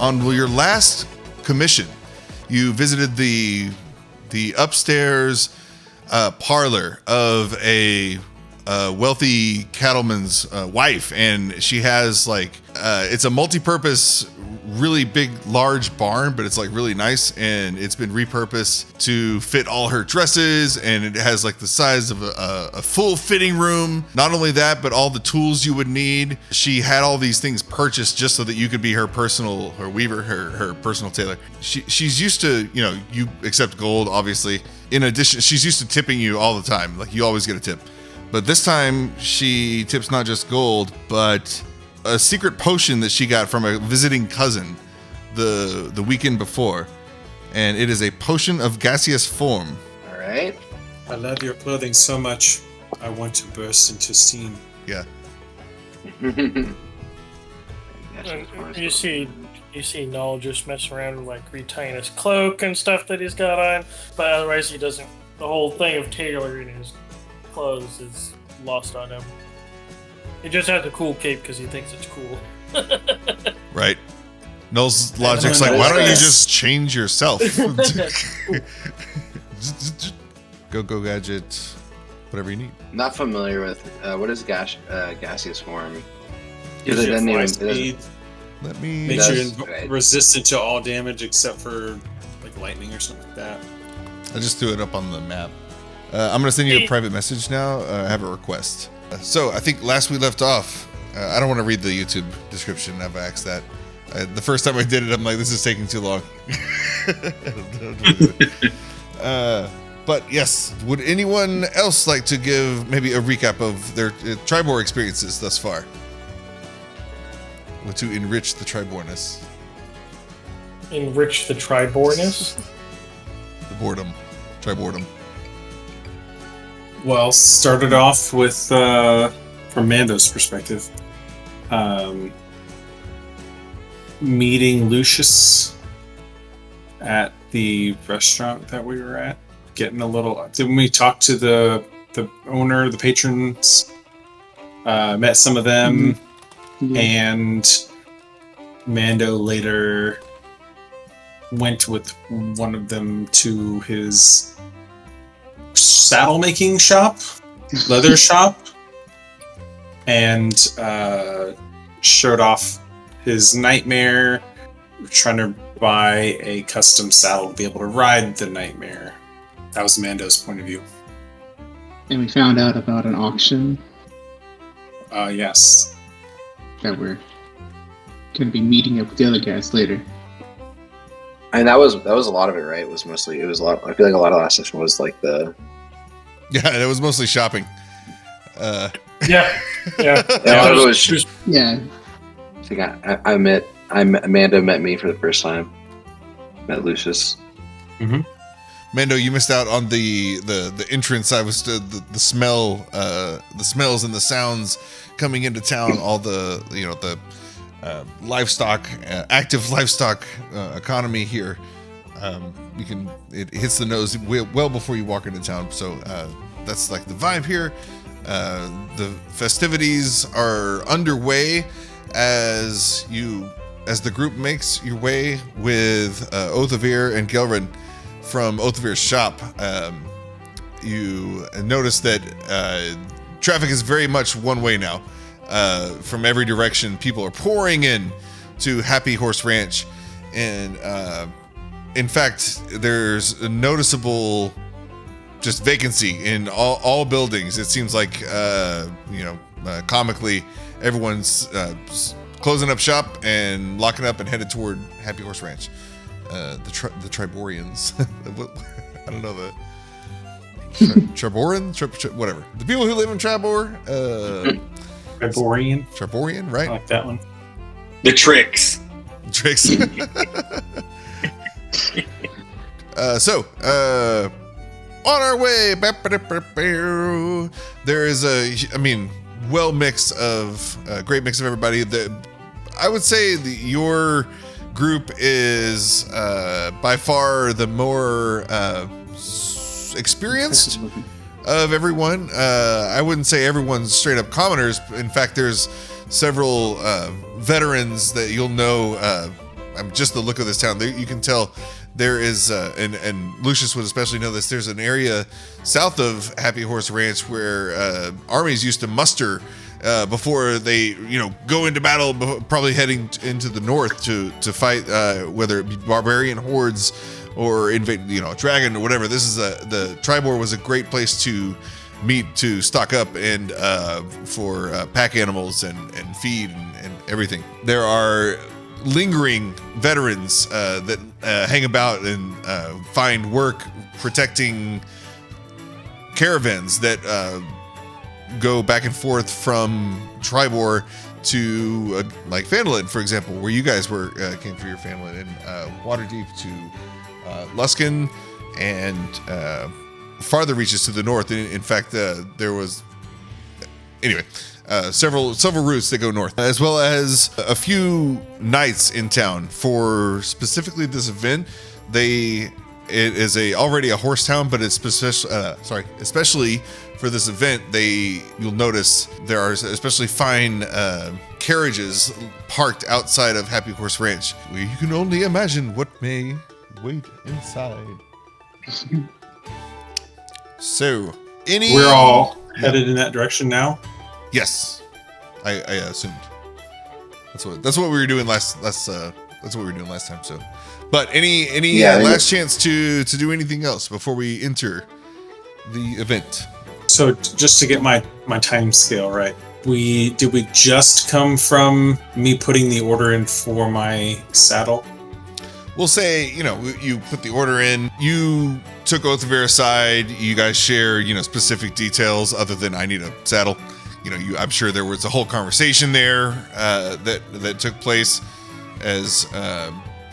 on your last commission, you visited the upstairs parlor of a wealthy cattleman's wife, and she has like it's a multi-purpose, really big, large barn, but it's like really nice, and it's been repurposed to fit all her dresses, and it has like the size of a full fitting room. Not only that, but all the tools you would need. She had all these things purchased just so that you could be her weaver, her personal tailor. She's used to, you accept gold, obviously. In addition, she's used to tipping you all the time. Like, you always get a tip. But this time she tips not just gold, but a secret potion that she got from a visiting cousin the weekend before, and it is a potion of gaseous form. All right. I love your clothing so much, I want to burst into steam. Yeah. You see Null just mess around with like retying his cloak and stuff that he's got on, but otherwise he doesn't. The whole thing of tailoring his clothes is lost on him. He just has a cool cape because he thinks it's cool. Right. Null's logic's like, why don't you just change yourself? Go gadget, whatever you need. Not familiar with what is gaseous form? Gives you fly speed. Let me Makes you resistant to all damage except for like lightning or something like that. I just threw it up on the map. I'm gonna send you a private message now. I have a request. So I think last we left off, I don't want to read the YouTube description. I've asked that. The first time I did it, I'm like, this is taking too long. But yes, would anyone else like to give maybe a recap of their Triboar experiences thus far? To enrich the Triboarness. Enrich the Triboarness? The boredom. Triboredom. Well, started off with, from Mando's perspective, meeting Lucius at the restaurant that we were at. Getting a little... Didn't we talk to the owner, the patrons? Met some of them. Mm-hmm. And Mando later went with one of them to his saddle making shop, leather shop, and showed off his nightmare, trying to buy a custom saddle to be able to ride the nightmare. That was Mando's point of view. And we found out about an auction. Yes. That we're going to be meeting up with the other guys later. And that was a lot of it, right? It was a lot. I feel like a lot of last session was like the. Yeah, it was mostly shopping. Yeah. Yeah. I think Amanda met me for the first time. Met Lucius. Mm-hmm. Mando, you missed out on the entrance. I was the smell, the smells and the sounds coming into town. All the livestock, active livestock economy here. It hits the nose well before you walk into town. So that's like the vibe here. The festivities are underway as the group makes your way with Othovir and Ghelrynn from Othovir's shop. You notice that traffic is very much one way now. From every direction, people are pouring in to Happy Horse Ranch, and in fact, there's a noticeable just vacancy in all buildings. It seems like comically, everyone's closing up shop and locking up and headed toward Happy Horse Ranch. The Triborians. I don't know the Triboran, whatever. The people who live in Triboar. Triborian, right? I like that one. The tricks. On our way. There is great mix of everybody. I would say your group is by far the more experienced of everyone. I wouldn't say everyone's straight up commoners. In fact, there's several veterans that you'll know just the look of this town, you can tell there is, and Lucius would especially know this, there's an area south of Happy Horse Ranch where armies used to muster before they, go into battle, probably heading into the north to fight, whether it be barbarian hordes or invade, a dragon or whatever. This is the Triboar was a great place to meet, to stock up and for pack animals and feed and everything. There are lingering veterans that hang about and find work protecting caravans that go back and forth from Triboar to like Phandalin, for example, where you guys came for your Phandalin, and Waterdeep to Luskan, and farther reaches to the north. In fact, there was several routes that go north, as well as a few nights in town for specifically this event. It is already a horse town, but it's especially for this event, you'll notice there are especially fine carriages parked outside of Happy Horse Ranch, where you can only imagine what may wait inside. So, we're all headed in that direction now. Yes, I assumed. That's what we were doing last. That's what we were doing last time. So, but any last chance to do anything else before we enter the event? So just to get my time scale right, did we just come from me putting the order in for my saddle? We'll say, you put the order in, you took Othovir aside, you guys share, specific details other than I need a saddle. I'm sure there was a whole conversation there that took place as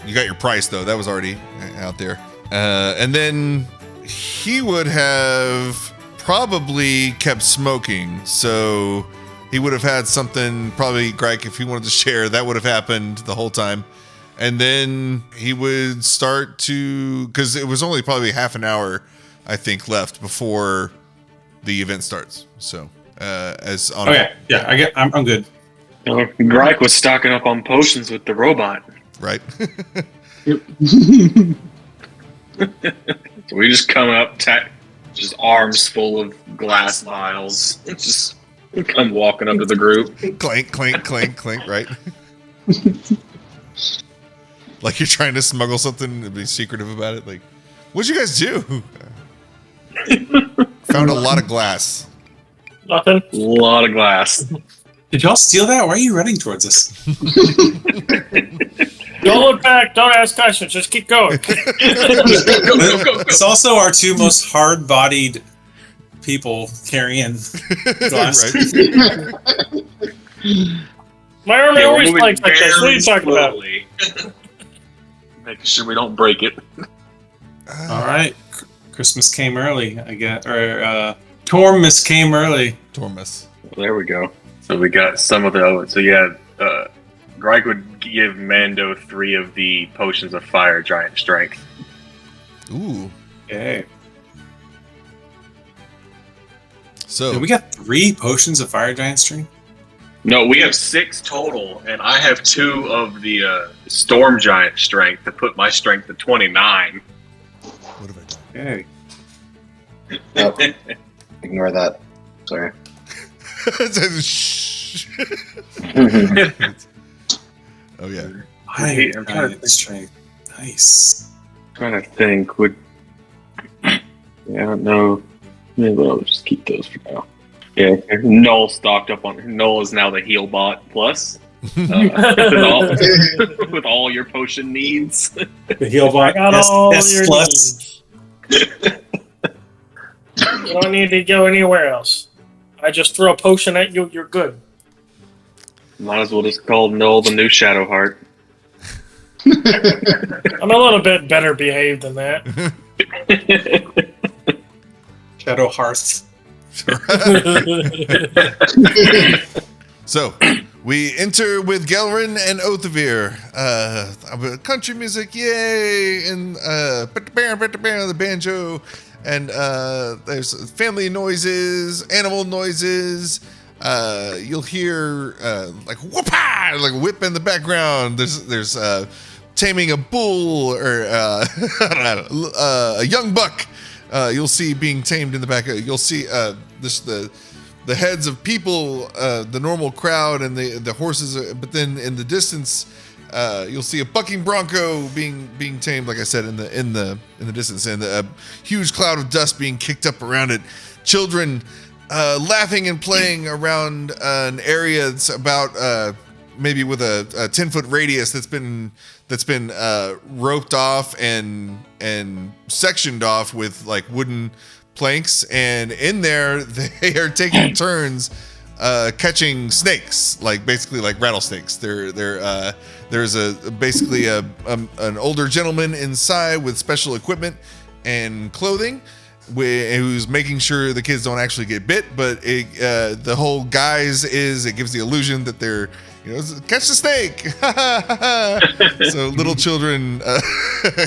you got your price, though. That was already out there. And then he would have probably kept smoking, so he would have had something, probably Gryke, if he wanted to share, that would have happened the whole time. And then he would start to, because it was only probably half an hour, I think, left before the event starts. So, I'm good. Gryke was stocking up on potions with the robot. Right. So we just come up, just arms full of glass vials, just come walking up to the group. Clank, clank, clank, clank, right? Like you're trying to smuggle something and be secretive about it. Like, what'd you guys do? Found a lot of glass. Nothing. A lot of glass. Did y'all steal that? Why are you running towards us? Don't look back. Don't ask questions. Just keep going. Go. It's also our two most hard-bodied people carrying glass. My army always likes like this. What are you talking about? Making sure we don't break it. All right. Christmas came early, I guess. Or Tormus came early. Tormus. Well, there we go. So we got some of the... So Gryke would give Mando 3 of the potions of fire giant strength. Ooh. Okay. So we got 3 potions of fire giant strength? No, we have 6 total, and I have 2 of the storm giant strength to put my strength to 29. What have I done? Okay. Oh, ignore that. Sorry. Shh. Oh yeah. I'm trying to strength. Nice. trying to think. I don't know. Maybe I'll just keep those for now. Yeah, Null stocked up on. Null is now the heal bot plus. With all your potion needs. The heal bot. I got all your plus. needs. You don't need to go anywhere else. I just throw a potion at you, you're good. Might as well just call Null the new Shadowheart. I'm a little bit better behaved than that. Shadow Hearth. So, we enter with Ghelrynn and Othovir. Country music, yay! And the banjo. And there's family noises, animal noises. You'll hear like whoop-ah! Like a whip in the background. There's taming a bull or a young buck. You'll see being tamed in the back. You'll see the heads of people, the normal crowd, and the horses. But then in the distance, you'll see a bucking bronco being tamed. Like I said, in the distance, and a huge cloud of dust being kicked up around it. Children laughing and playing around an area that's about maybe with a 10-foot radius that's been roped off and sectioned off with like wooden planks, and in there they are taking turns catching snakes, like basically like rattlesnakes. There's basically an older gentleman inside with special equipment and clothing who's making sure the kids don't actually get bit, but the whole guise is it gives the illusion that they're catch the snake. So little children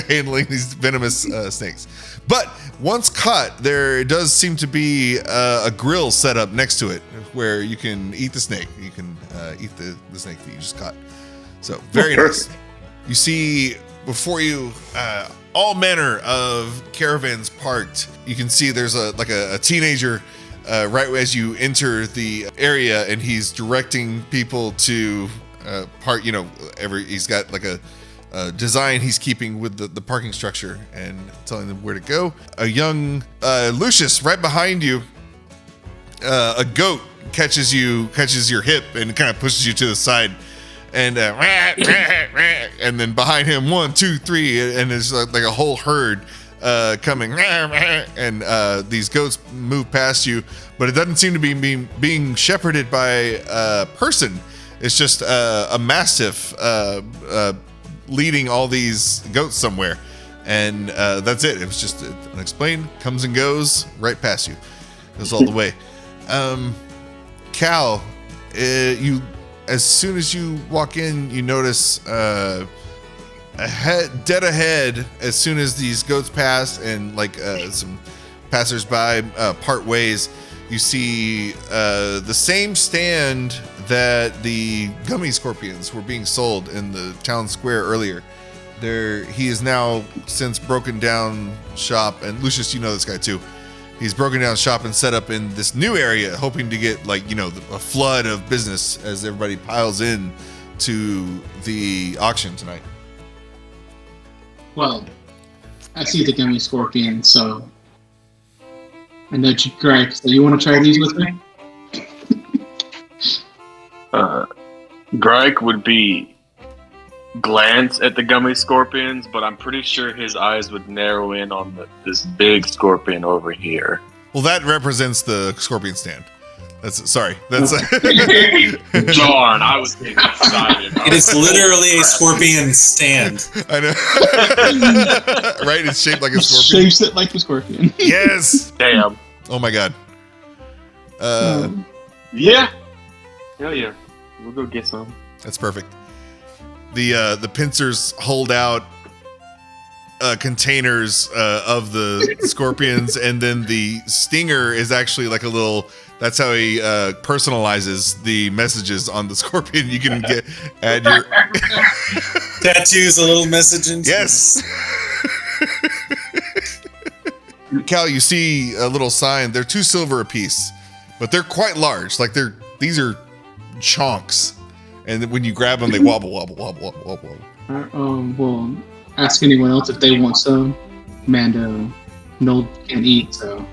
handling these venomous snakes. But once caught, there does seem to be a grill set up next to it where you can eat the snake. You can eat the snake that you just caught. So very nice. You see before you all manner of caravans parked. You can see there's a teenager right as you enter the area, and he's directing people to park. He's got like a design he's keeping with the parking structure and telling them where to go. A young Lucius right behind you. A goat catches your hip and kind of pushes you to the side, and and then behind him 1, 2, 3, and there's like a whole herd coming, and these goats move past you, but it doesn't seem to be being shepherded by a person. It's just a mastiff leading all these goats somewhere, and that's it. It was just unexplained. Comes and goes right past you. Goes all the way. Kal, you as soon as you walk in, you notice dead ahead. As soon as these goats pass and some passersby part ways, you see the same stand that the gummy scorpions were being sold in the town square earlier. He is now since broken down shop, and Lucius, you know this guy too. He's broken down shop and set up in this new area, hoping to get a flood of business as everybody piles in to the auction tonight. Well, I see the gummy scorpion, so I know Gryke. So you want to try these with me? Gryke would glance at the gummy scorpions, but I'm pretty sure his eyes would narrow in on this big scorpion over here. Well, that represents the scorpion stand. That's darn. I was getting excited. It is literally a scorpion stand. I know. Right? It's shaped like a scorpion. Shapes it like a scorpion. Yes. Damn. Oh my god. Yeah. Hell yeah. We'll go get some. That's perfect. The pincers hold out containers of the scorpions, and then the stinger is actually like a little. That's how he personalizes the messages on the scorpion. You can add your tattoos, a little message into. Yes. Kal, you see a little sign. They're 2 silver a piece, but they're quite large. Like these are chonks. And when you grab them, they wobble, wobble, wobble, wobble, wobble. Well, ask anyone else if they want some. Mando, Null can't eat, so.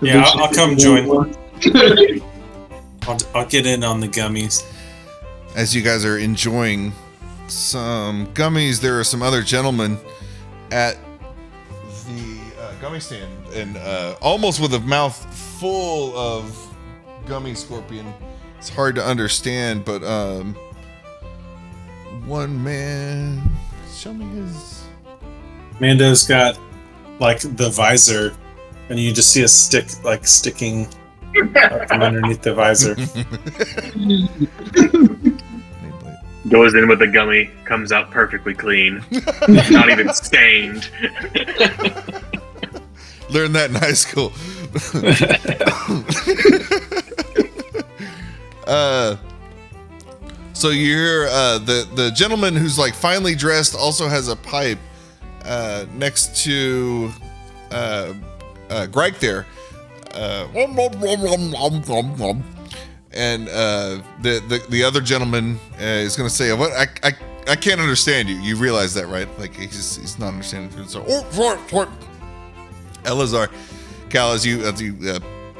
Yeah, I'll come join. I'll get in on the gummies. As you guys are enjoying some gummies, there are some other gentlemen at the gummy stand, and almost with a mouth full of gummy scorpion. It's hard to understand, but one man, show me his. Mando's got like the visor, and you just see a stick like sticking up from underneath the visor. Goes in with the gummy, comes out perfectly clean, not even stained. Learned that in high school. So you hear the gentleman who's like finely dressed also has a pipe next to Gryke there. And the other gentleman is going to say, "What? I can't understand you." You realize that, right? Like he's not understanding. So, Elizar, Kal, as you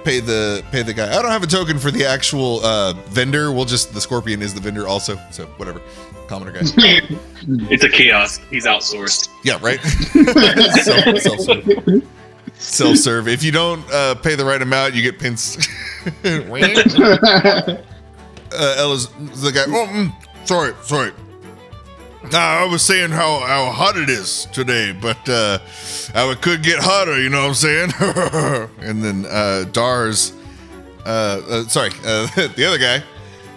pay the guy. I don't have a token for the actual vendor. The Scorpion is the vendor also. So whatever, commoner guy. It's a kiosk. He's outsourced. Yeah, right. Self-serve. If you don't pay the right amount, you get pins. Ella's the guy. Sorry. I was saying how hot it is today, but how it could get hotter. You know what I'm saying? And then Darz, the other guy,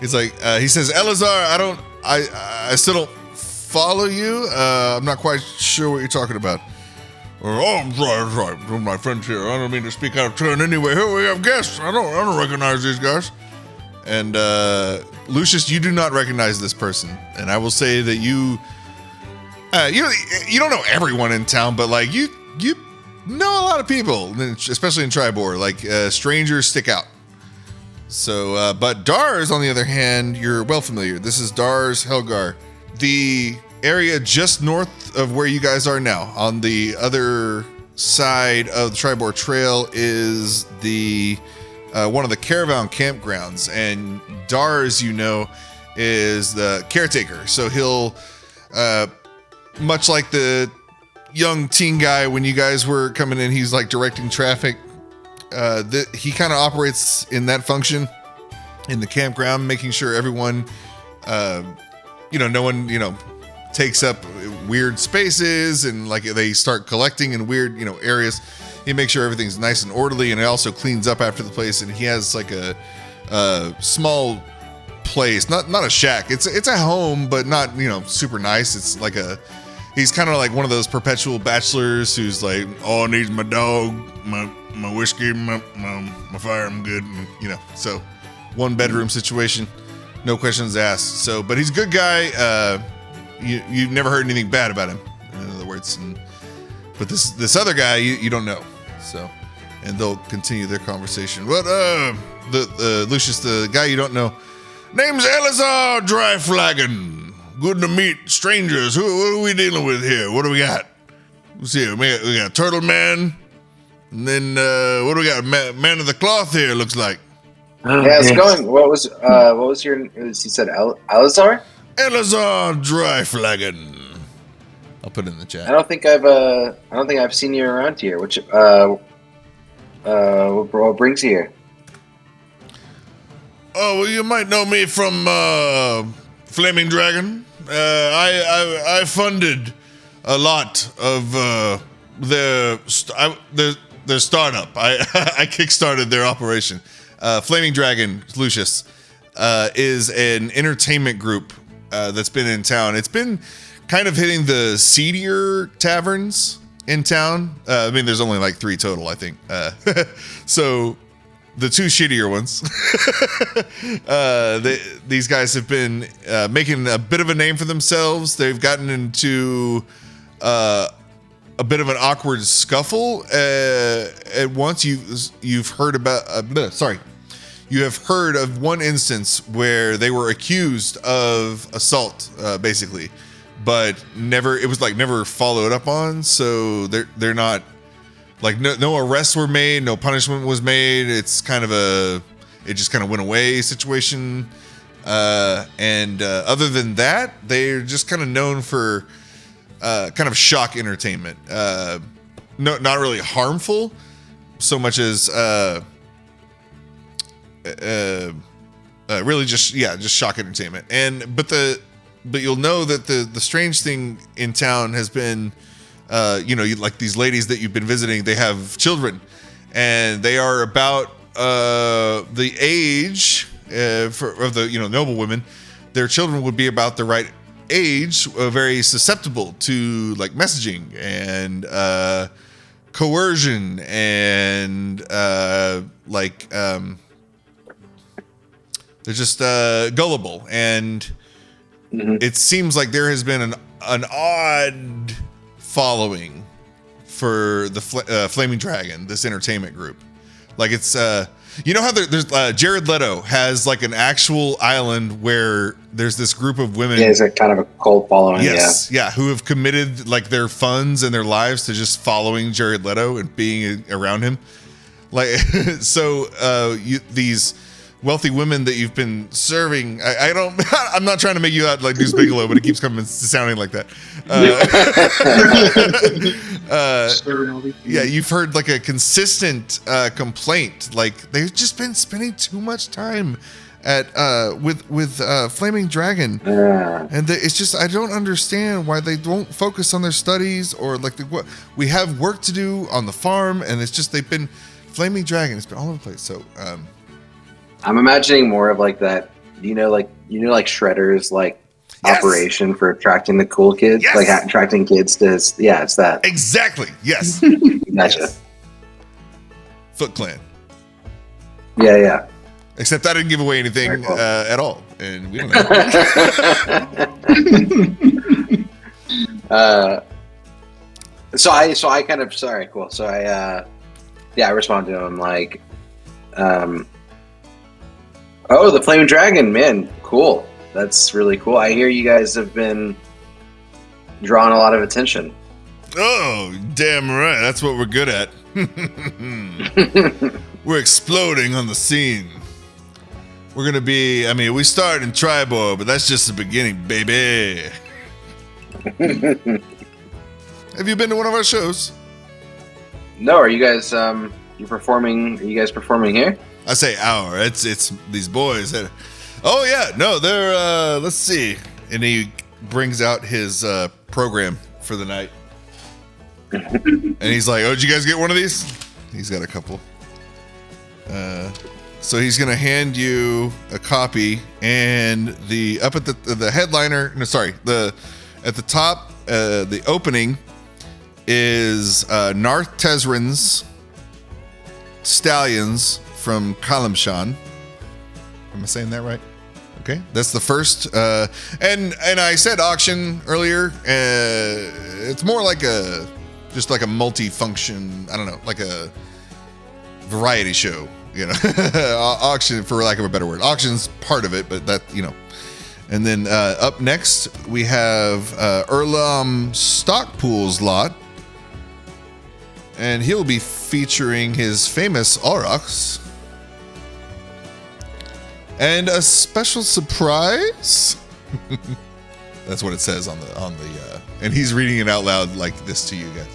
he's like, he says, Elizar, I still don't follow you. I'm not quite sure what you're talking about. I'm sorry. My friends here. I don't mean to speak out of turn anyway. Here we have guests. I don't recognize these guys. And Lucius, you do not recognize this person. And I will say that you don't know everyone in town, but like you know a lot of people, especially in Triboar. Like strangers stick out. So, but Darz, on the other hand, you're well familiar. This is Darz Helgar, the area just north of where you guys are now. On the other side of the Triboar Trail is the one of the caravan campgrounds, and Darz, is the caretaker. So he'll, much like the young teen guy when you guys were coming in, he's like directing traffic. He kind of operates in that function in the campground, making sure everyone, no one, takes up weird spaces, and like they start collecting in weird, areas. He makes sure everything's nice and orderly, and he also cleans up after the place. And he has like a small place, not a shack. It's a home, but not super nice. It's like he's kind of like one of those perpetual bachelors who's like, all I need is my dog, my whiskey, my fire. I'm good. And, so one bedroom situation, no questions asked. So, but he's a good guy. You've never heard anything bad about him, in other words. But this other guy, you don't know. So, and they'll continue their conversation. But the Lucius, the guy you don't know, name's Elizar Dryflagon. Good to meet strangers. What are we dealing with here? What do we got? Let's see. We got Turtle Man, and then what do we got? Man of the Cloth here. Looks like. It's going. What was your? He said Elizar. Elizar Dryflagon. I'll put it in the chat. I don't think I've seen you around here. What brings you here? Oh, well, you might know me from Flaming Dragon. I funded a lot of their startup. I kickstarted their operation. Flaming Dragon, Lucius, is an entertainment group that's been in town. It's been kind of hitting the seedier taverns in town. There's only like 3 total, I think. So the 2 shittier ones, these guys have been making a bit of a name for themselves. They've gotten into a bit of an awkward scuffle. At once, you've heard about. You have heard of one instance where they were accused of assault, basically, but it was never followed up on. So they're not like no arrests were made, no punishment was made. It's kind of it just kind of went away situation. And other than that, they're just kind of known for kind of shock entertainment. Not really harmful so much as really just shock entertainment. But you'll know that the strange thing in town has been, like these ladies that you've been visiting, they have children, and they are about the age of the noble women. Their children would be about the right age, very susceptible to like messaging and coercion and they're just gullible, and it seems like there has been an odd following for the Flaming Dragon, this entertainment group. Like it's you know how there's Jared Leto has like an actual island where there's this group of women. Yeah, it's a kind of a cult following. Yes, yeah, who have committed like their funds and their lives to just following Jared Leto and being around him. Like, so these wealthy women that you've been serving. I'm not trying to make you out like Deuce Bigelow, but it keeps coming sounding like that. Yeah, you've heard like a consistent complaint, like they've just been spending too much time at with Flaming Dragon, and it's just I don't understand why they don't focus on their studies or like what we have work to do on the farm, and it's just they've been Flaming Dragon. It's been all over the place. So I'm imagining more of like that, like Shredder's like operation for attracting the cool kids, like attracting kids to his. Yeah, it's that exactly. Yes, gotcha. Yes. Foot Clan. Yeah. Except I didn't give away anything cool. At all, and we don't know. So I kind of cool. So I responded to him like, oh, the Flaming Dragon, man, cool. That's really cool. I hear you guys have been drawing a lot of attention. Oh, damn right. That's what we're good at. We're exploding on the scene. We're going to be, we start in Triboar, but that's just the beginning, baby. Have you been to one of our shows? No, are you guys performing? Are you guys performing here? I say our. It's these boys. Oh yeah, no, they're let's see. And he brings out his program for the night. And he's like, "Oh, did you guys get one of these?" He's got a couple. So he's gonna hand you a copy, and up at the headliner. No, sorry, at the top, the opening is Narth Tezrin's Stallions from Kalamshan. Am I saying that right? Okay, that's the first. And I said auction earlier. It's more like just like a multi-function. I don't know, like a variety show. Auction, for lack of a better word. Auction's part of it, but that, And then up next, we have Erlam Stockpool's lot. And he'll be featuring his famous aurochs. And a special surprise. That's what it says on the and he's reading it out loud like this to you guys.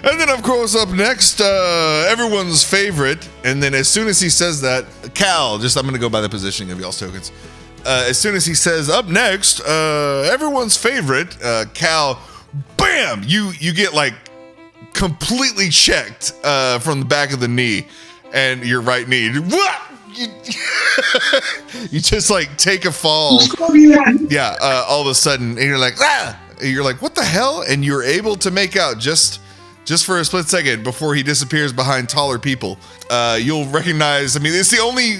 And then, of course, up next, everyone's favorite. And then as soon as he says that, Kal, I'm going to go by the positioning of y'all's tokens. As soon as he says, up next, everyone's favorite, Kal, bam! You get, like, completely checked from the back of the knee and your right knee. What? You just, like, take a fall. Yeah, all of a sudden, and you're like, ah! And you're like, what the hell? And you're able to make out just for a split second before he disappears behind taller people. You'll recognize, it's the only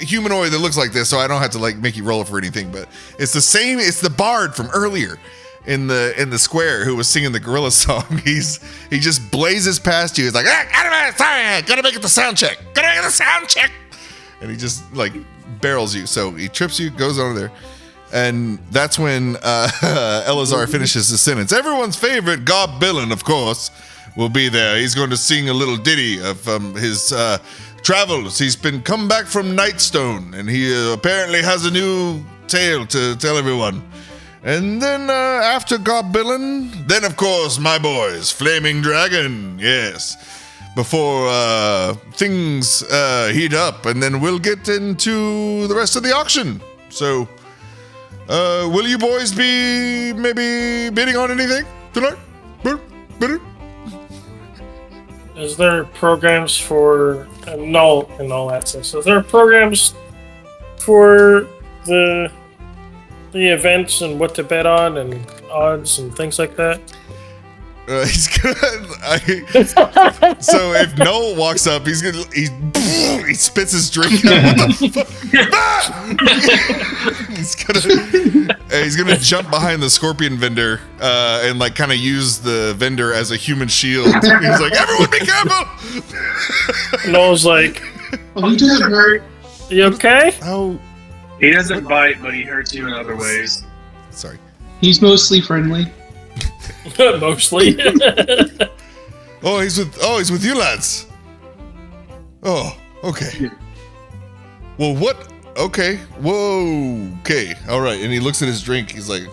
humanoid that looks like this, so I don't have to like make you roll it for anything, but it's the same, it's the bard from earlier in the square who was singing the gorilla song. He just blazes past you. He's like, sorry, gotta make it the sound check. And he just like barrels you. So he trips you, goes over there. And that's when Elizar finishes the sentence. Everyone's favorite, Gob Billin, of course, will be there. He's going to sing a little ditty of his travels. He's been come back from Nightstone, and he apparently has a new tale to tell everyone. And then after Gob Billin, then of course, my boys, Flaming Dragon, yes. Before things heat up, and then we'll get into the rest of the auction. So, will you boys be maybe bidding on anything tonight? Bidding? Is there programs for Null and all that stuff? So is there programs for the events and what to bet on and odds and things like that? He's gonna. So if Noel walks up, he spits his drink out. What the fuck? He's gonna jump behind the scorpion vendor and like kind of use the vendor as a human shield. He's like, everyone be careful. Noel's like, Oh, he doesn't hurt. you okay? Oh, He doesn't bite, but he hurts you in other ways. sorry. He's mostly friendly. Mostly. Oh, he's with you lads. Oh, okay. Well, what? Okay. Whoa. Okay. All right. And he looks at his drink. He's like,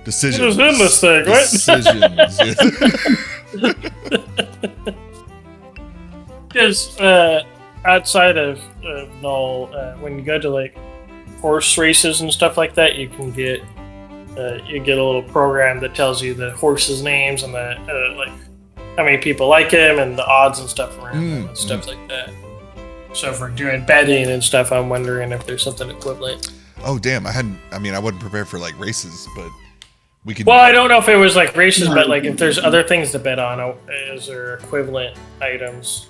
Decisions. What is in this thing, right? Decisions. Because outside of Null, when you go to like horse races and stuff like that, you can get a little program that tells you the horses' names and the like how many people like him and the odds and stuff around him and stuff like that. So for doing betting and stuff, I'm wondering if there's something equivalent. Oh, damn. I wasn't prepared for like races, but we could. Well, I don't know if it was like races, but like if there's other things to bet on, is there equivalent items?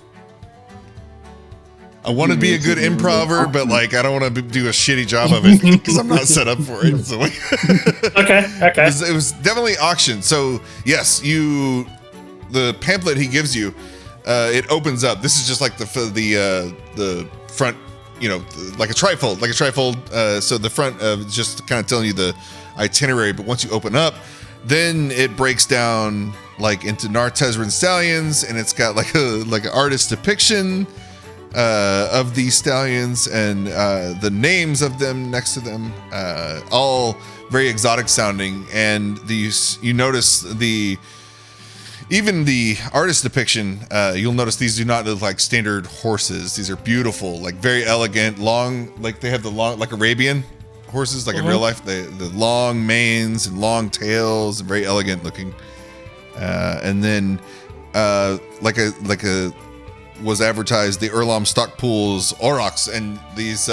I want to be a good improver, but like I don't want to do a shitty job of it because I'm not set up for it. So Okay. It was definitely auction. So yes, the pamphlet he gives you, it opens up. This is just like the front, like a trifold. So the front of just kind of telling you the itinerary. But once you open up, then it breaks down like into Nartezran stallions, and it's got like an artist depiction of these stallions and the names of them next to them, all very exotic sounding. And you notice even the artist depiction, you'll notice these do not look like standard horses. These are beautiful, like very elegant, long, like they have the long, like Arabian horses, like in real life, the long manes and long tails and very elegant looking. And then like a was advertised the Erlom Stock Pools Aurochs, and these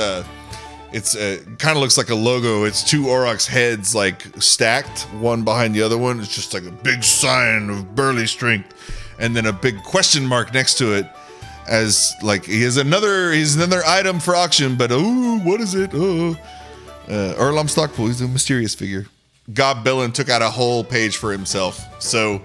it's kind of looks like a logo. It's two Aurochs heads like stacked one behind the other one. It's just like a big sign of burly strength, and then a big question mark next to it, as like he's another item for auction. But what is it? Erlom Stock Pool. He's a mysterious figure. Gob Bellin took out a whole page for himself, so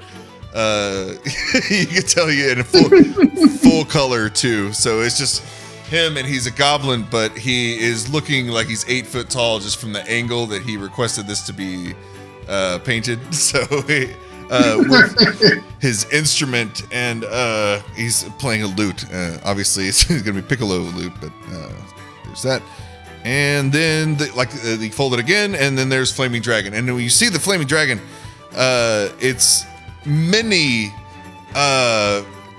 you can tell you in a full color too. So it's just him, and he's a goblin, but he is looking like he's 8 foot tall just from the angle that he requested this to be painted. So with his instrument, and he's playing a lute. Obviously, it's going to be piccolo lute, but there's that. And then they fold it again, and then there's Flaming Dragon. And when you see the Flaming Dragon, it's many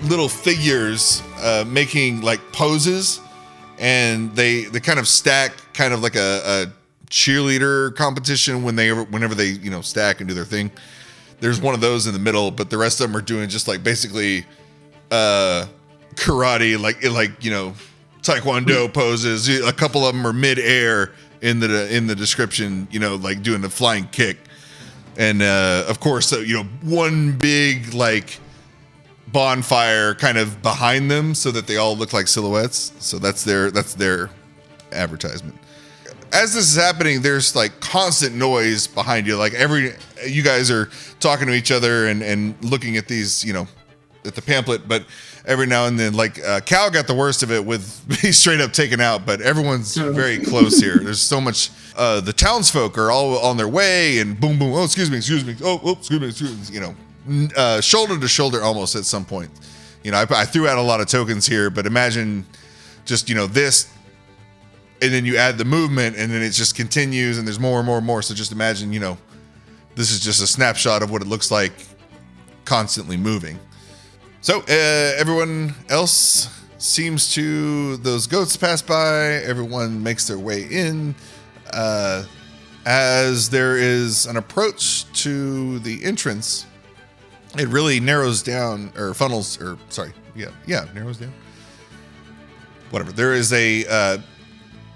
little figures making like poses, and they kind of stack, kind of like a cheerleader competition whenever they stack and do their thing. There's one of those in the middle, but the rest of them are doing just like basically karate, like taekwondo poses. A couple of them are mid-air in the description, like doing the flying kick. And of course, one big like bonfire kind of behind them, so that they all look like silhouettes. So that's their advertisement. As this is happening, there's like constant noise behind you. Like you guys are talking to each other and looking at these, at the pamphlet. But every now and then, like Kal got the worst of it with being straight up taken out. But everyone's very close here. There's so much. The townsfolk are all on their way, and boom, boom. Oh, excuse me. Oh, excuse me. Shoulder to shoulder almost at some point. I threw out a lot of tokens here, but imagine just, this, and then you add the movement, and then it just continues, and there's more and more and more. So just imagine, this is just a snapshot of what it looks like constantly moving. So everyone else seems to, those goats pass by, everyone makes their way in. As there is an approach to the entrance, it really narrows down, or funnels, or sorry, narrows down. Whatever. There is a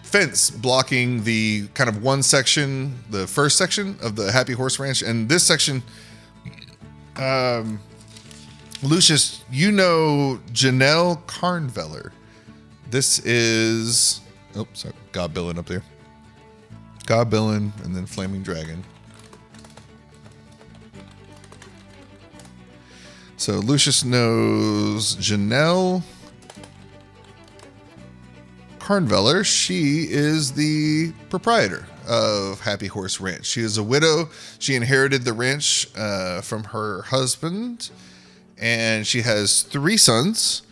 fence blocking the kind of one section, the first section of the Happy Horse Ranch, and this section Lucius, you know Janelle Carnveller. This is Godbillin up there. Godbillin and then Flaming Dragon. So Lucius knows Janelle Carnveller. She is the proprietor of Happy Horse Ranch. She is a widow. She inherited the ranch from her husband, and she has 3 sons,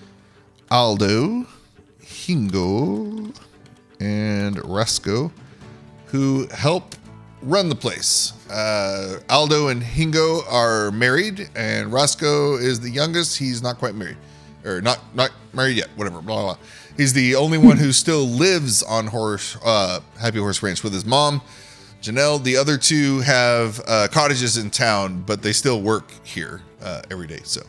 Aldo, Hingo, and Rasco, who help run the place. Aldo and Hingo are married, and Rasco is the youngest. He's not quite married, or not married yet. Whatever. Blah, blah, blah. He's the only one who still lives on Happy Horse Ranch with his mom, Janelle. The other 2 have cottages in town, but they still work here every day. So,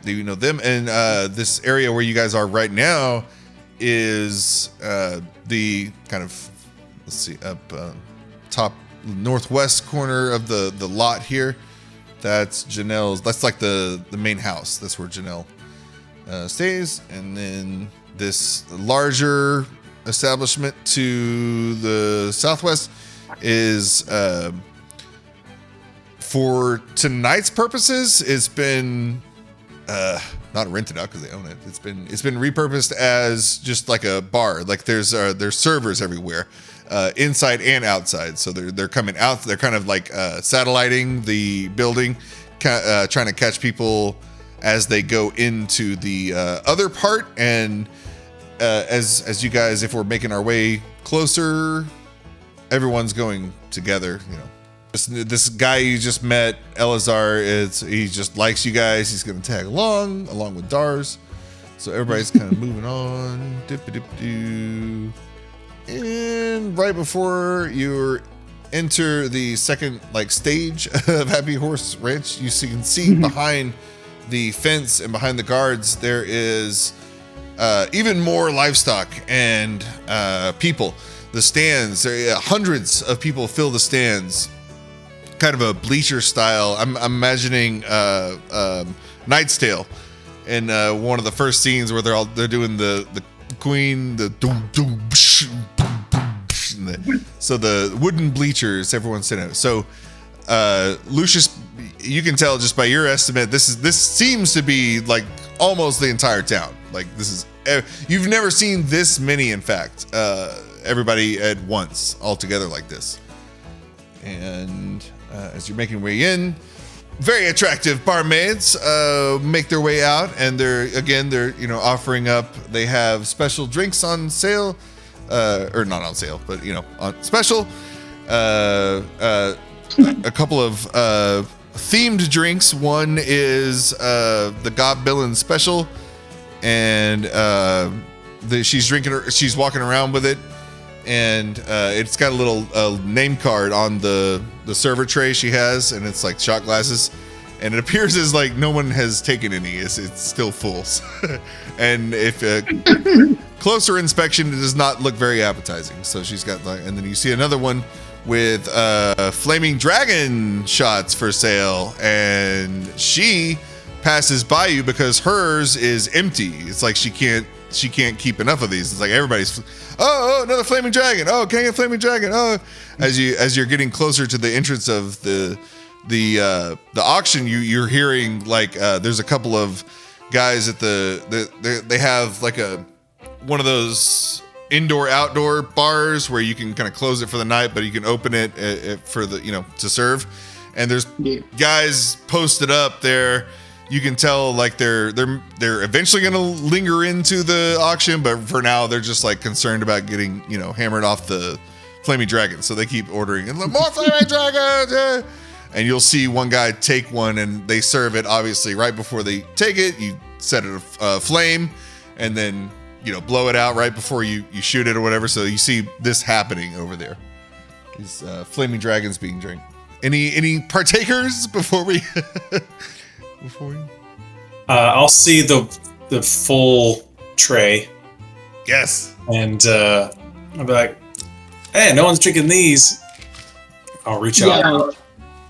you know them. And this area where you guys are right now is the kind of, let's see, up top northwest corner of the lot here. That's Janelle's. That's like the main house. That's where Janelle stays. And then this larger establishment to the southwest is, for tonight's purposes, it's been not rented out because they own it. It's been repurposed as just like a bar. Like there's servers everywhere, inside and outside. So they're coming out. They're kind of like satelliting the building, trying to catch people as they go into the other part. And as you guys, if we're making our way closer, everyone's going together. You know, this guy you just met, Elizar, he just likes you guys. He's going to tag along with Darz. So everybody's kind of moving on. Dip-a-dip-doo. And right before you enter the second stage of Happy Horse Ranch, you can see behind the fence and behind the guards there is even more livestock and people. The stands, hundreds of people fill the stands. Kind of a bleacher style. I'm imagining Knight's Tale in one of the first scenes where they're doing the queen, the doom doom psh, boom, boom, psh, so the wooden bleachers, everyone's sitting out. So Lucius, you can tell just by your estimate, this seems to be like almost the entire town. Like this is, you've never seen this many, in fact, everybody at once all together like this. And as you're making your way in, very attractive barmaids make their way out, and they're offering up. They have special drinks on sale, or not on sale, but on special. A couple of themed drinks. One is the Godbillin special, and she's walking around with it. And it's got a little name card on the server tray she has, and it's like shot glasses, and it appears as like no one has taken any. It's still full. And if closer inspection, it does not look very appetizing. So she's got and then you see another one with Flaming Dragon shots for sale, and she passes by you because hers is empty. It's like she can't keep enough of these. It's like everybody's, oh, another Flaming Dragon. Oh, can I get a Flaming Dragon? Oh, as you're getting closer to the entrance of the auction, you're hearing there's a couple of guys at they have like one of those indoor outdoor bars where you can kind of close it for the night, but you can open it for the to serve. And there's guys posted up there. You can tell they're eventually going to linger into the auction, but for now they're just concerned about getting hammered off the Flaming Dragon. So they keep ordering and more Flaming Dragons. Yeah. And you'll see one guy take one, and they serve it obviously right before they take it. You set it aflame, and then blow it out right before you shoot it or whatever. So you see this happening over there. These Flaming Dragons being drank. Any partakers before we? I'll see the full tray. Yes. And I'll be like, hey, no one's drinking these. I'll reach out.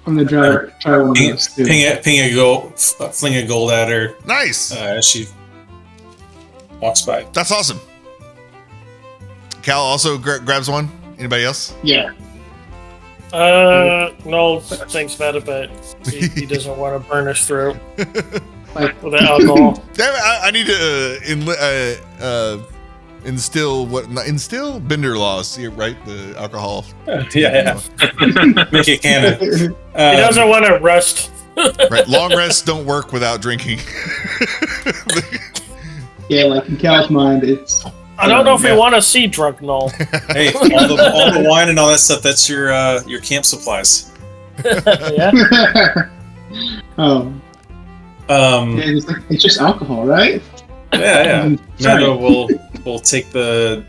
I'm gonna try one of those too. Fling a gold at her Nice. as she walks by. That's awesome. Cal also grabs one. Anybody else? Yeah. Noel thinks about it, but he doesn't want to burn his throat with the alcohol. Damn it, I need to instill Bender laws here, right? The alcohol. Yeah. Make it canon. He doesn't want to rest. Right. Long rests don't work without drinking. Yeah, like in Cal's mind, it's. I don't know if we want to see drunk Noel. Hey, all the wine and all that stuff, that's your camp supplies. Yeah. Oh. Yeah, it's just alcohol, right? Yeah. Sorry. No, we'll take the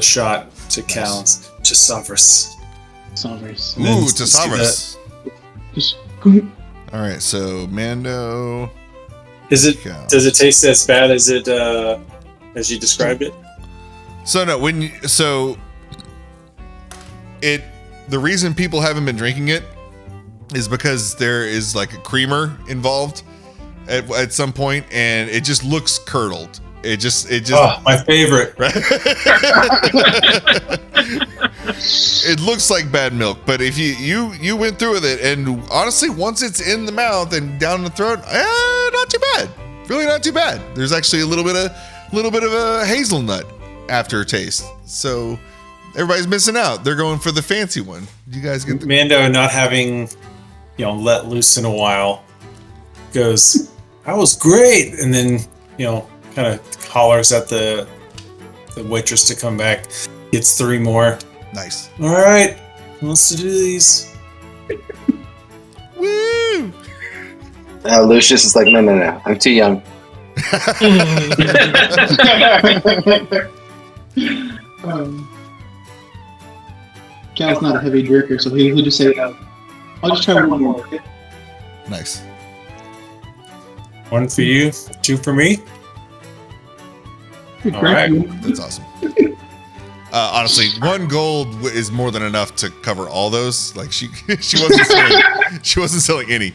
shot to Cal. To Savras. Solvers. Ooh, to Savras. Just. All right, so Mando. Does it taste as bad as it as you described it? So no, the reason people haven't been drinking it is because there is like a creamer involved at some point, and it just looks curdled. It just my favorite. Right? It looks like bad milk, but if you went through with it, and honestly, once it's in the mouth and down the throat, not too bad. Really not too bad. There's actually a little bit of a hazelnut aftertaste. So everybody's missing out. They're going for the fancy one. You guys get the Mando, not having let loose in a while, goes, "That was great," and then kind of hollers at the waitress to come back. Gets 3 more. Nice. All right, let's do these. Woo! Lucius is like, no, I'm too young. Cal's not a heavy drinker, so he'll just say, I'll just try one more. Okay? Nice. 1 for you, 2 for me. Good All crack, right. man. That's awesome. Honestly, 1 gold is more than enough to cover all those. Like she wasn't selling any.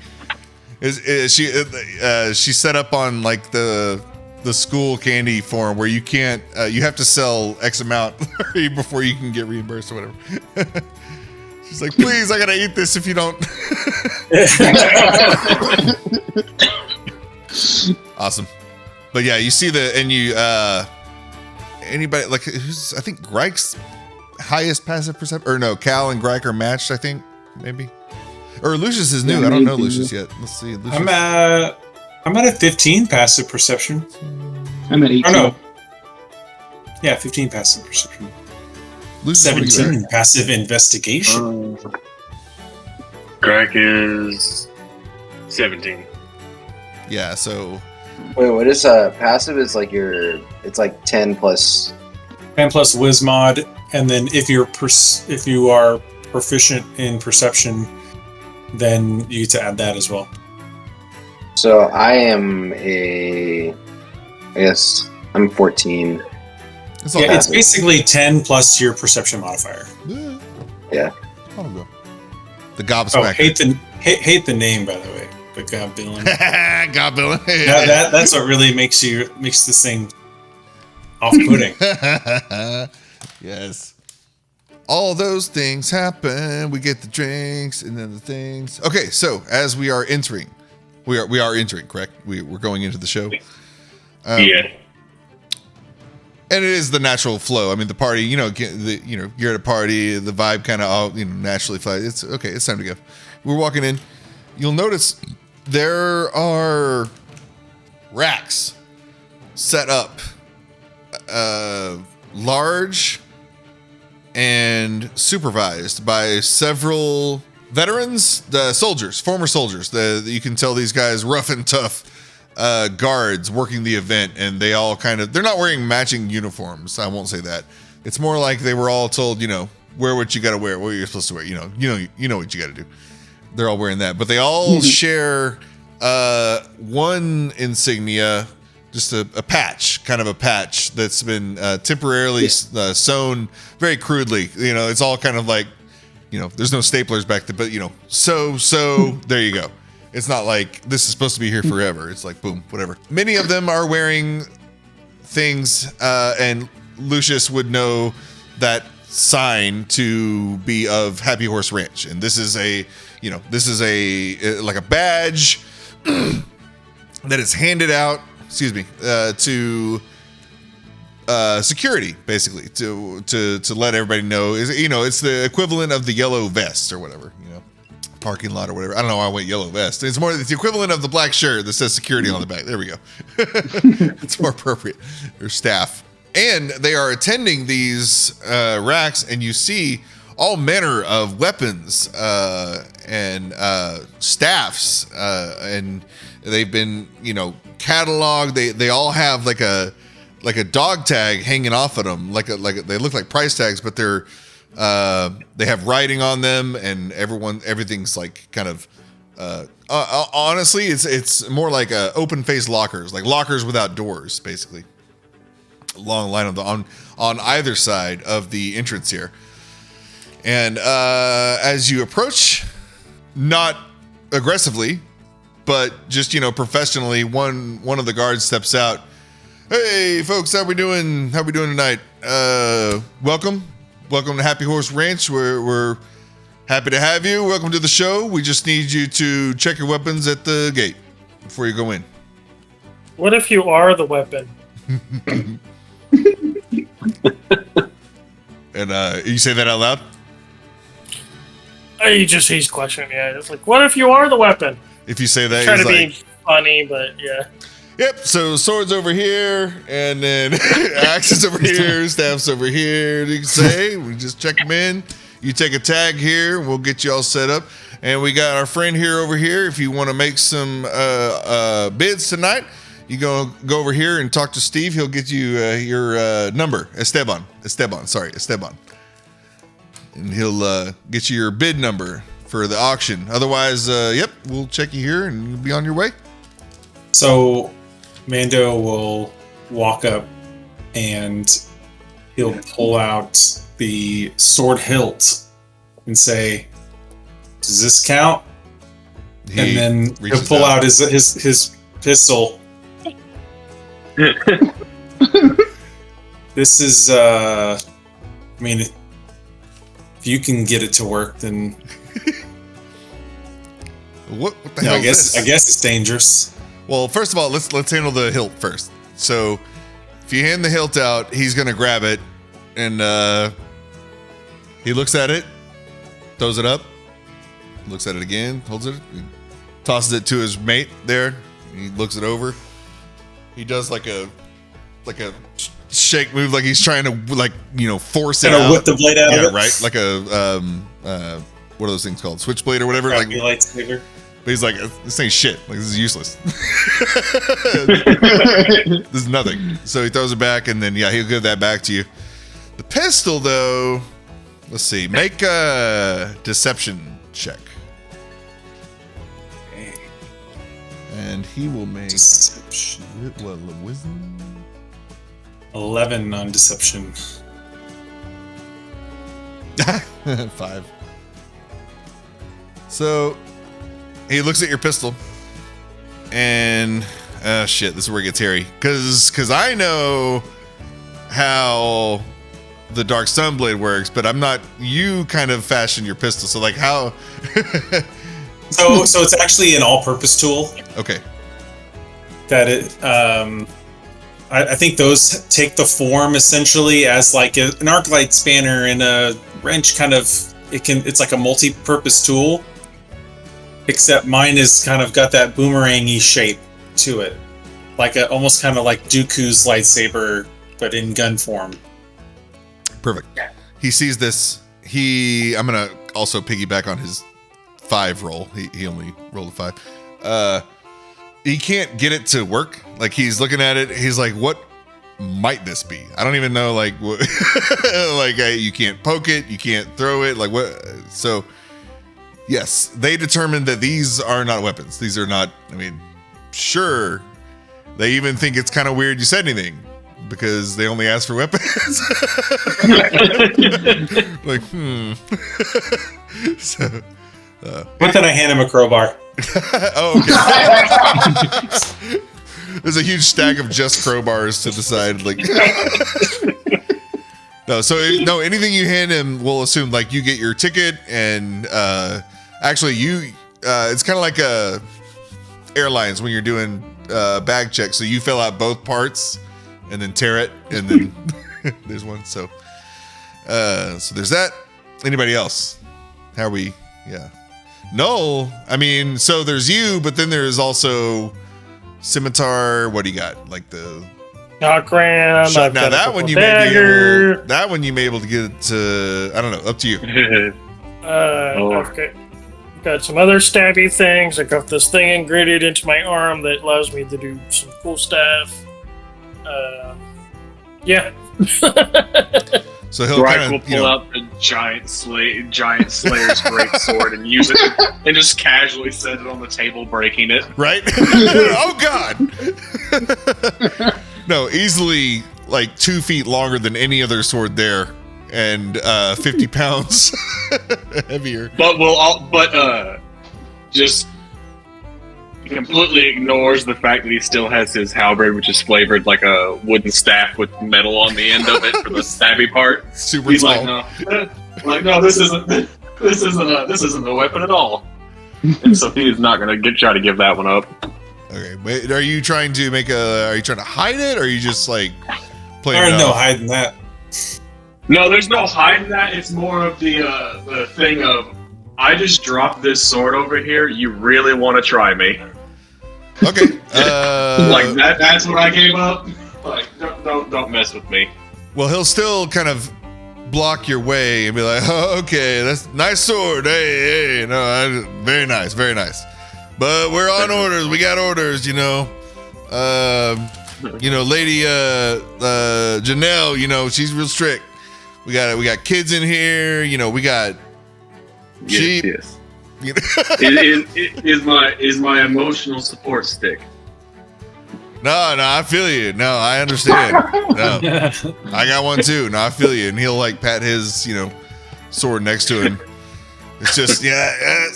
She set up on like the school candy form where you can't you have to sell X amount before you can get reimbursed or whatever. She's like, please, I gotta eat this if you don't. Awesome. But yeah, you see anybody like who's, I think Gryke's highest passive perception, or no, Kal and Gryke are matched, I think, maybe. Or Lucius is new. I don't know Lucius yet. Let's see. Lucius. I'm at a 15 passive perception. I'm at 18. Oh no. Yeah, 15 passive perception. Lucius, what are you 17 passive investigation. Gryke is 17. Yeah, so Wait, what is passive? Is like it's like 10 plus. 10 plus Wismod, and then if you are proficient in perception, then you get to add that as well. So I am I'm 14. it's all Yeah, it's passive. basically 10 plus your perception modifier. Yeah. I'll go. The Oh, gobsmacker. hate the name, by the way. The Goblin. Goblin. That's what really makes this thing off-putting. Yes. All those things happen. We get the drinks and then the things. Okay, so as we are entering, we are entering, correct? We're going into the show. Yeah. And it is the natural flow. I mean, the party, you're at a party, the vibe kind of all, naturally flies. It's okay. It's time to go. We're walking in. You'll notice there are racks set up, large and supervised by several veterans, the soldiers, former soldiers. You can tell these guys rough and tough guards working the event, and they all they're not wearing matching uniforms. I won't say that. It's more like they were all told, wear what you got to wear, what you're supposed to wear. You know what you got to do. They're all wearing that, but they all share one insignia, just a patch, kind of a patch that's been temporarily sewn very crudely. It's all kind of like there's no staplers back there, but so there you go. It's not like this is supposed to be here forever. It's like boom, whatever. Many of them are wearing things, and Lucius would know that sign to be of Happy Horse Ranch, and this is a like a badge that is handed out. Excuse me, to security, basically, to let everybody know. It's the equivalent of the yellow vest or whatever, parking lot or whatever. I don't know why I went yellow vest. It's the equivalent of the black shirt that says security on the back. There we go. It's more appropriate. Or staff. And they are attending these racks, and you see all manner of weapons and staffs, and they've been, cataloged. They all have like a dog tag hanging off of them, like they look like price tags, but they have writing on them, and everything's like kind of honestly, it's more like open face lockers, like lockers without doors, basically, along the line of on either side of the entrance here. And as you approach, not aggressively, but just professionally, one of the guards steps out. Hey folks, how we doing tonight? Welcome to Happy Horse Ranch. We're happy to have you. Welcome to the show. We just need you to check your weapons at the gate before you go in. What if you are the weapon? And you say that out loud? He's questioning. Yeah, it's like, what if you are the weapon? If you say that, trying he's to like, be funny, but yeah. Yep, so swords over here, and then axes over here, staffs over here. You can say, we just check them in. You take a tag here, and we'll get you all set up. And we got our friend here over here. If you want to make some bids tonight, you go over here and talk to Steve. He'll get you your number, Esteban. And he'll get you your bid number for the auction. Otherwise, we'll check you here, and you'll be on your way. So Mando will walk up and he'll pull out the sword hilt and say, "Does this count?" And then he'll pull out his pistol. This is, if you can get it to work, then what the hell? I guess it's dangerous. Well, first of all, let's handle the hilt first. So, if you hand the hilt out, he's gonna grab it, and he looks at it, throws it up, looks at it again, holds it, tosses it to his mate there. He looks it over. He does like a shake move, like he's trying to force it out. Whip the blade out. Yeah, right. Like a what are those things called? Switchblade or whatever. Like lightsaber. But he's like, this ain't shit. Like, this is useless. This is nothing. So he throws it back, and then, he'll give that back to you. The pistol, though, let's see. Make a deception check. Okay. And he will make... Deception. What, wisdom? 11 on deception. 5. So... he looks at your pistol, and shit, this is where it gets hairy. Because I know how the Dark Sunblade works, but I'm not. You kind of fashion your pistol, so like how? So it's actually an all-purpose tool. Okay. That it. I think those take the form essentially as like an arc light spanner and a wrench. Kind of. It's like a multi-purpose tool. Except mine is kind of got that boomerang-y shape to it. Like almost kind of like Dooku's lightsaber, but in gun form. Perfect. He sees this. I'm going to also piggyback on his 5 roll. He only rolled a 5. He can't get it to work. Like, he's looking at it. He's like, what might this be? I don't even know, like, what, like, you can't poke it. You can't throw it. Like, what? So... yes, they determined that these are not weapons. These are not, sure, they even think it's kind of weird you said anything, because they only ask for weapons. Like, So, But then I hand him a crowbar. oh, okay. There's a huge stack of just crowbars to the side. Like, no, anything you hand him, we'll assume like you get your ticket, and actually, it's kind of like airlines when you're doing bag checks. So you fill out both parts and then tear it, and then there's one. So there's that. Anybody else? How are we? Yeah. No, I mean, so there's you, but then there's also Scimitar. What do you got? Like the Knockram. now that one you may be able. That one you may be able to get it to. I don't know. Up to you. I've got some other stabby things. I got this thing ingrided into my arm that allows me to do some cool stuff. Yeah. So he'll Gryke kind will of pull out the giant Slayer's great sword and use it, and just casually set it on the table, breaking it. right. Oh God. No, easily like 2 feet longer than any other sword there, and 50 pounds heavier. But just completely ignores the fact that he still has his halberd, which is flavored like a wooden staff with metal on the end of it for the stabby part. Super He's tall. like, no, this isn't a weapon at all. And so he is not going to try to give that one up. Okay, wait, are you trying to are you trying to hide it, or are you just like playing There's it no off? hiding that. No, there's no hiding that. It's more of the thing of, I just dropped this sword over here. You really want to try me? Okay. Like that. That's what I gave up. Like, don't mess with me. Well, he'll still kind of block your way and be like, "Oh, okay, that's nice sword. Hey, no, very nice, very nice. But we're on orders. We got orders, you know. Lady Janelle, she's real strict. We got kids in here. We got sheep. Yes. It is my emotional support stick. No, I feel you. No, I understand. No, I got one too. No, I feel you. And he'll like pat his, sword next to him. It's just,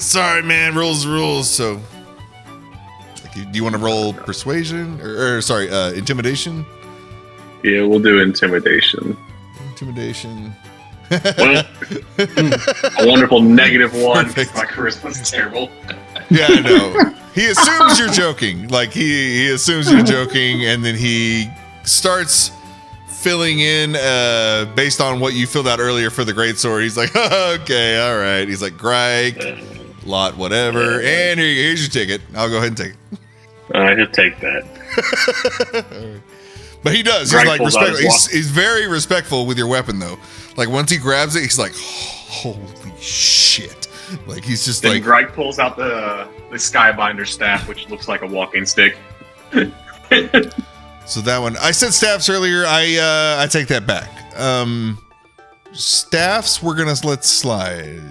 sorry, man. Rules. So, like, do you want to roll persuasion or intimidation? Yeah, we'll do intimidation. Well, a wonderful -1. Perfect. My charisma's terrible. Yeah, I know. He assumes you're joking. Like he assumes you're joking, and then he starts filling in based on what you filled out earlier for the greatsword. He's like, okay, all right. He's like, Gryke, lot, whatever, and here's your ticket. I'll go ahead and take it. He'll take that. But he does. He's like respectful. He's very respectful with your weapon, though. Like once he grabs it, he's like, holy shit. Like he's just then like. Gryke pulls out the Skybinder staff, which looks like a walking stick. So that one, I said staffs earlier. I take that back. Staffs, we're gonna let slide.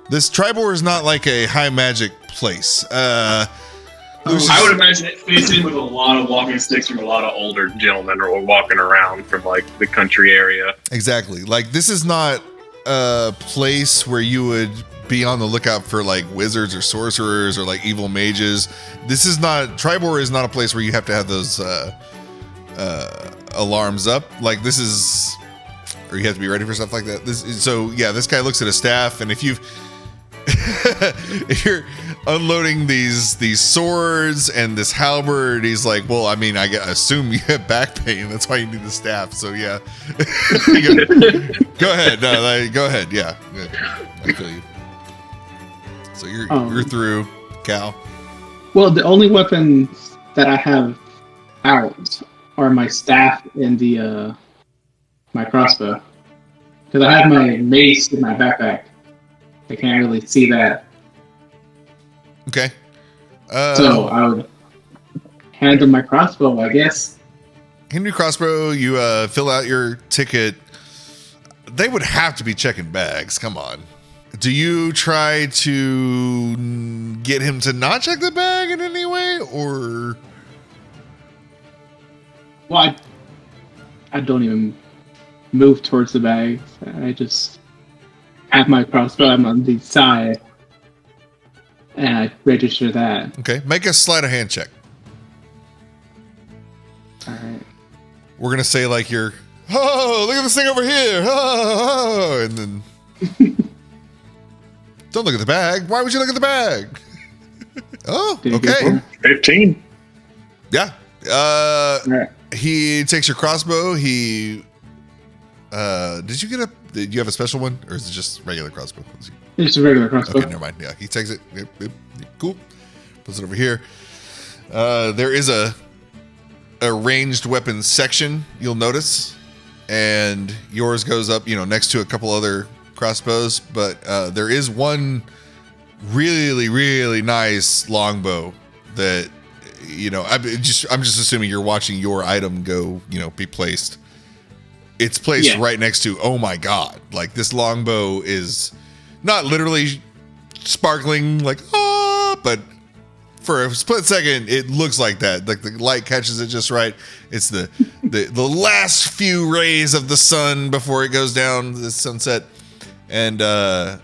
This Triboar is not like a high magic place. I would imagine it fits in with a lot of walking sticks from a lot of older gentlemen who are walking around from like the country area. Exactly. Like this is not a place where you would be on the lookout for like wizards or sorcerers or like evil mages. Triboar is not a place where you have to have those alarms up. Like this is, or you have to be ready for stuff like that. This guy looks at a staff, and if you're unloading these swords and this halberd, he's like, well, I mean, I assume you have back pain. That's why you need the staff. So yeah, go ahead. No, go ahead. Yeah, good. I feel you. So you're through, Kal. Well, the only weapons that I have out are my staff and my crossbow, because I have my mace in my backpack. I can't really see that. Okay. So I would hand them my crossbow, I guess. Henry Crossbow, you fill out your ticket. They would have to be checking bags. Come on. Do you try to get him to not check the bag in any way, or? Well, I don't even move towards the bags. I just have my crossbow. I'm on the side, and I register that. Okay, make a sleight of hand check. All right. We're gonna say like you're, oh, look at this thing over here, oh, and then don't look at the bag. Why would you look at the bag? Oh, Did you get okay, one? 15. yeah. All right. He takes your crossbow. He, did you have a special one, or is it just regular crossbow? It's a regular crossbow. Okay, never mind. Yeah, he takes it. Yep, cool. Puts it over here. There is a ranged weapons section, you'll notice, and yours goes up, next to a couple other crossbows, but there is one really, really nice longbow that, I'm just assuming you're watching your item go, be placed. It's placed right next to, oh my God, like this longbow is not literally sparkling like, but for a split second, it looks like that. Like the light catches it just right. It's the last few rays of the sun before it goes down the sunset, and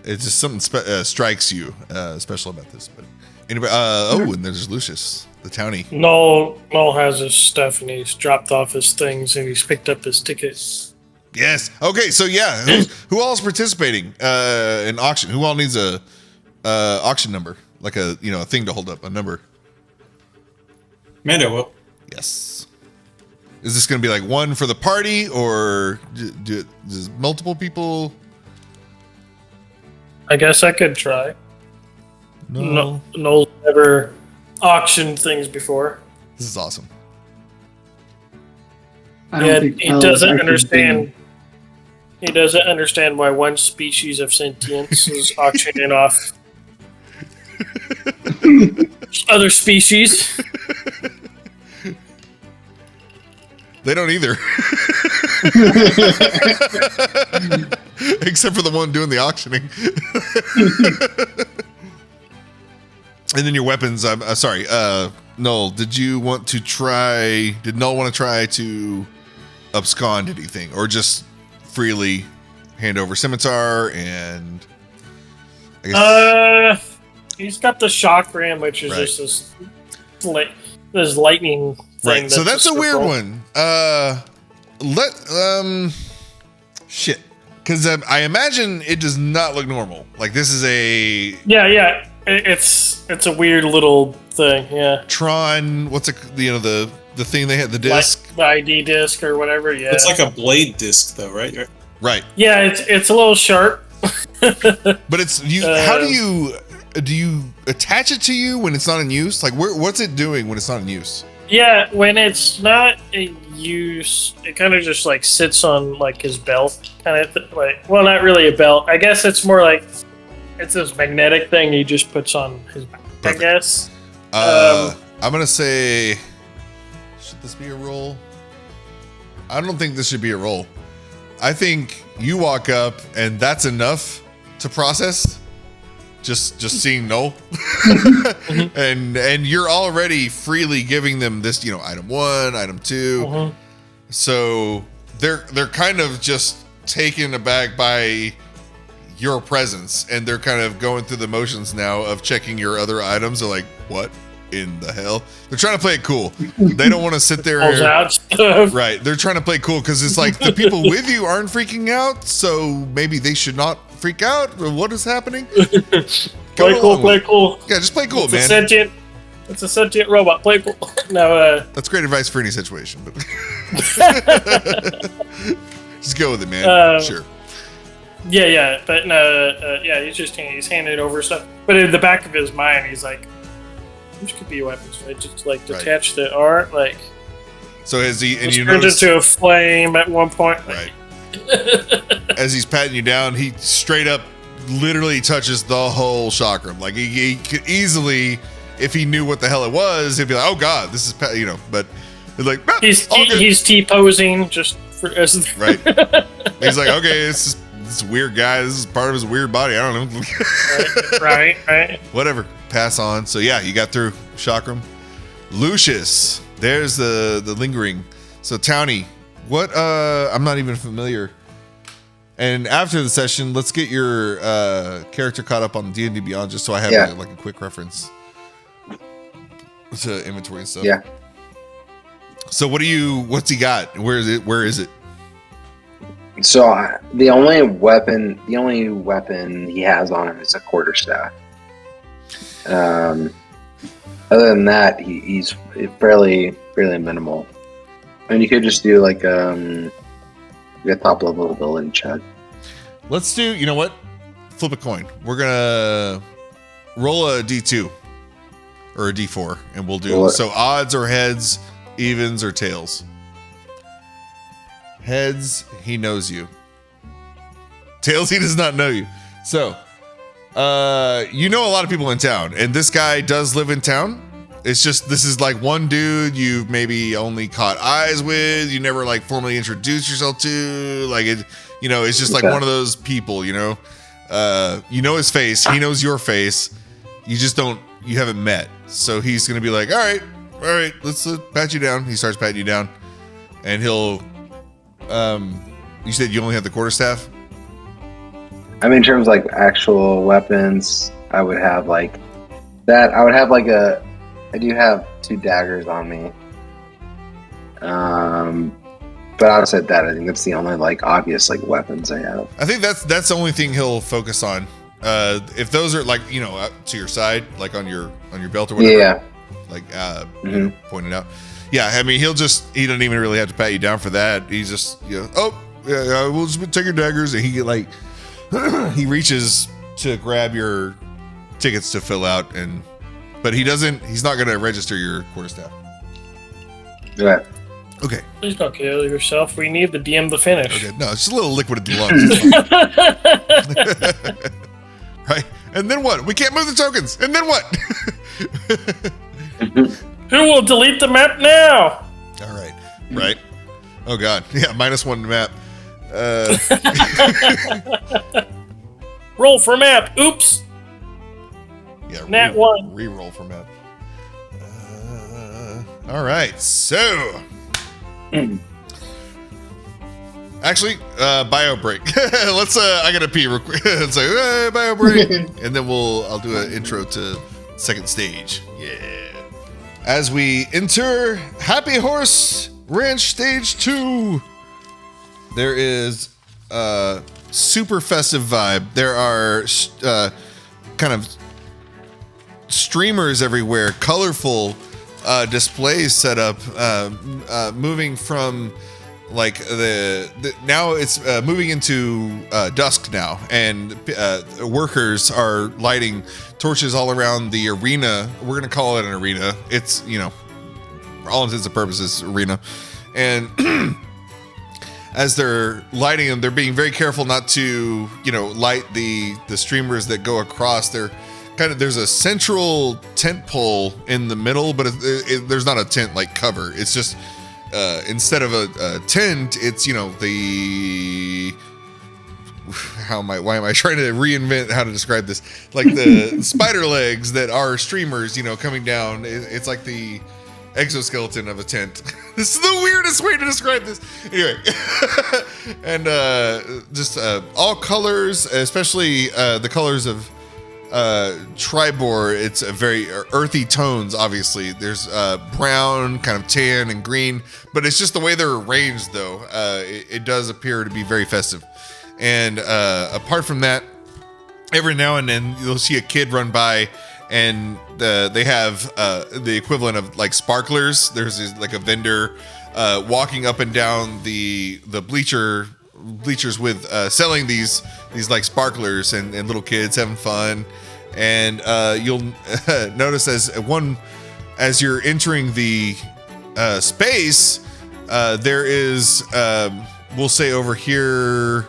it's just something strikes you special about this. But anybody? And there's Lucius, the townie. Null has his stuff, and he's dropped off his things, and he's picked up his tickets. Yes. Okay. So yeah, who all is participating in auction? Who all needs a auction number? Like a thing to hold up, a number. Mando will. Yes. Is this going to be like one for the party, or does multiple people? I guess I could try. No. Null's never auctioned things before. This is awesome. I don't Yeah, think he elves doesn't actually understand. He doesn't understand why one species of sentience is auctioning off other species. They don't either. Except for the one doing the auctioning. And then your weapons. I'm sorry. Null, did Null want to try to abscond anything, or just freely hand over scimitar and I guess He's got the shock ram, which is Right. just this lightning thing. right. So that's a weird one. Shit. Because I imagine it does not look normal. Like this is a Yeah. It's a weird little thing. Yeah. Tron. What's it? The thing they had, the disc. Like the ID disc or whatever. Yeah. It's like a blade disc, though, right? Right. Yeah. It's a little sharp. But it's you. How do you attach it to you when it's not in use? Like what's it doing when it's not in use? Yeah, when it's not in use, it kind of just like sits on like his belt, kind of well, not really a belt. I guess it's more like it's this magnetic thing he just puts on his back. Perfect. I guess. I'm gonna say, should this be a roll? I don't think this should be a roll. I think you walk up and that's enough to process. Just seeing Null, and you're already freely giving them this, item 1, item 2. So they're kind of just taken aback by your presence, and they're kind of going through the motions now of checking your other items. They're like, what in the hell? They're trying to play it cool. They don't want to sit there. Pulls out stuff. Right. They're trying to play cool because it's like the people with you aren't freaking out, so maybe they should not freak out. What is happening? Play cool. Yeah, just play cool, It's man. It's a sentient robot. Play cool. No, That's great advice for any situation, but just go with it, man. Sure. yeah, but no, he's handing over stuff. But in the back of his mind, he's like, "Which could be weapons? I just like detach the art, like." So as he and It's you turned notice, into a flame at one point. right? As he's patting you down, he straight up, literally touches the whole chakram. Like he could easily, if he knew what the hell it was, he'd be like, "Oh God, this is," but it's like He's T-posing just for as right. He's like, "Okay, this weird guy. This is part of his weird body. I don't know." right. Whatever. Pass on. So yeah, you got through chakram. Lucius, there's the lingering. So Townie, What? I'm not even familiar. And after the session, let's get your character caught up on D&D Beyond, just so I have like a quick reference to inventory and stuff. Yeah. So what's he got? Where is it? So the only weapon he has on him is a quarterstaff. Other than that, he's fairly minimal. And you could just do like a top level ability check. Let's do. You know what? Flip a coin. We're gonna roll a D2 or a D4, and we'll do so. Odds or heads, evens or tails. Heads, he knows you. Tails, he does not know you. So, you know a lot of people in town, and this guy does live in town. It's just, this is like one dude you've maybe only caught eyes with. You never like formally introduced yourself to. Like it, you know, it's just like one of those people, you know. You know his face, he knows your face. You just you haven't met. So he's gonna be like, all right, let's pat you down. He starts patting you down, and he'll. You said you only have the quarterstaff? I mean, in terms of like actual weapons, I would have like that. I do have 2 daggers on me. But outside that, I think that's the only like obvious like weapons I have. I think that's the only thing he'll focus on. If those are like, you know, to your side, like on your belt or whatever. Yeah. Like pointed out. Yeah, I mean, he doesn't even really have to pat you down for that. He's just, you know, we'll just take your daggers, and he like he reaches to grab your tickets to fill out, but he's not gonna register your quarterstaff. Yeah. Okay. Please don't kill yourself. We need the DM to finish. Okay, no, it's just a little liquid at the lungs. Right? And then what? We can't move the tokens. And then what? Who will delete the map now? All right. Right. Oh God. Yeah. -1 map. Roll for map. Oops. Yeah. Nat 1. Reroll for map. All right. So. Actually, bio break. Let's. I gotta pee real quick. It's like bio break, and then I'll do an intro to second stage. Yeah. As we enter Happy Horse Ranch Stage 2, there is a super festive vibe. There are kind of streamers everywhere, colorful displays set up, moving from like now it's moving into dusk now, and workers are lighting torches all around the arena. We're gonna call it an arena. It's, you know, for all intents and purposes, arena. And as they're lighting them, they're being very careful not to, you know, light the streamers that go across. There's a central tent pole in the middle, but there's not a tent like cover. It's just instead of a tent, it's, you know, why am I trying to reinvent how to describe this? Like the spider legs that are streamers, you know, coming down. It's like the exoskeleton of a tent. This is the weirdest way to describe this. Anyway, and just all colors, especially the colors of Triboar. It's a very earthy tones. Obviously, there's brown, kind of tan, and green. But it's just the way they're arranged, though. It does appear to be very festive. And apart from that, every now and then you'll see a kid run by, and they have the equivalent of like sparklers. There's like a vendor walking up and down the bleachers with selling these like sparklers, and little kids having fun. And you'll notice as you're entering the space, there is we'll say over here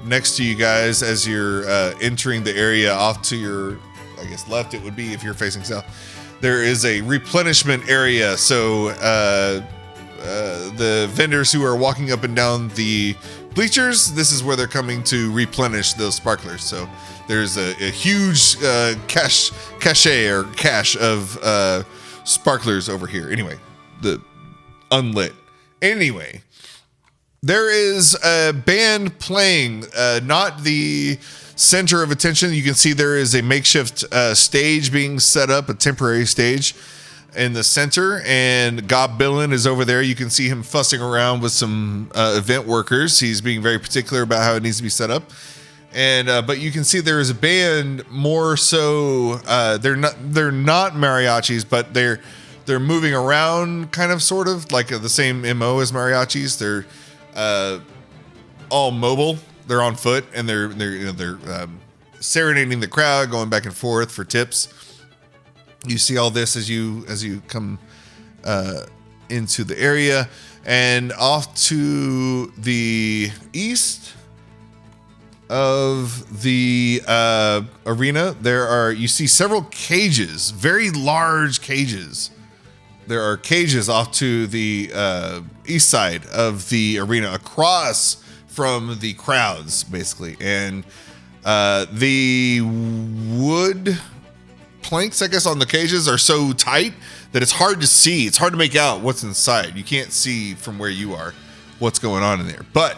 next to you guys, as you're entering the area off to your, I guess, left it would be if you're facing south, there is a replenishment area. So the vendors who are walking up and down the bleachers, this is where they're coming to replenish those sparklers. So there's a huge cache of sparklers over here. Anyway, the unlit. Anyway, There is a band playing, not the center of attention. You can see there is a makeshift stage being set up, a temporary stage in the center, and Goblin is over there. You can see him fussing around with some event workers. He's being very particular about how it needs to be set up. And but you can see there is a band, more so they're not mariachis, but they're moving around, kind of, sort of like the same MO as mariachis. They're all mobile. They're on foot, and they're serenading the crowd, going back and forth for tips. You see all this as you come into the area, and off to the east of the arena, you see several cages, very large cages. There are cages off to the east side of the arena, across from the crowds, basically, and the wood planks, I guess, on the cages are so tight that it's hard to see. It's hard to make out what's inside. You can't see from where you are what's going on in there. But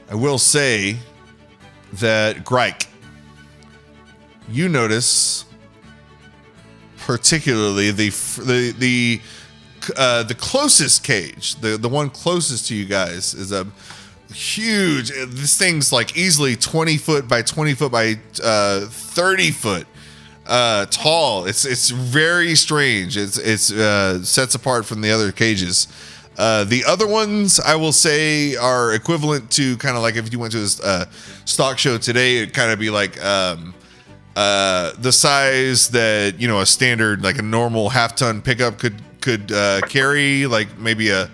I will say that Gryke, you notice particularly the closest cage, the one closest to you guys, is a huge. This thing's like easily 20 foot by 20 foot by 30 foot tall. It's very strange. It's sets apart from the other cages. The other ones, I will say, are equivalent to kind of like if you went to a stock show today, it'd kind of be like the size that, you know, a standard, like a normal half-ton pickup could carry, like maybe a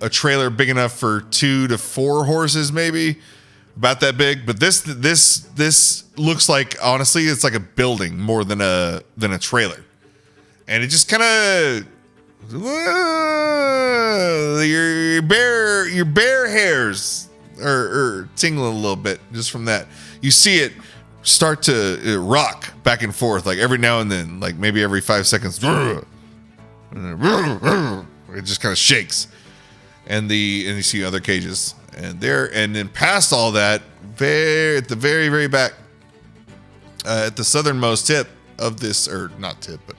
trailer big enough for 2 to 4 horses, maybe about that big. But this looks like, honestly, it's like a building more than a trailer, and it just kind of your bare hairs are tingling a little bit just from that. You see it start to rock back and forth, like every now and then, like maybe every 5 seconds. It just kind of shakes, and you see other cages, and then past all that, at the very, very back, at the southernmost tip of this, or not tip, but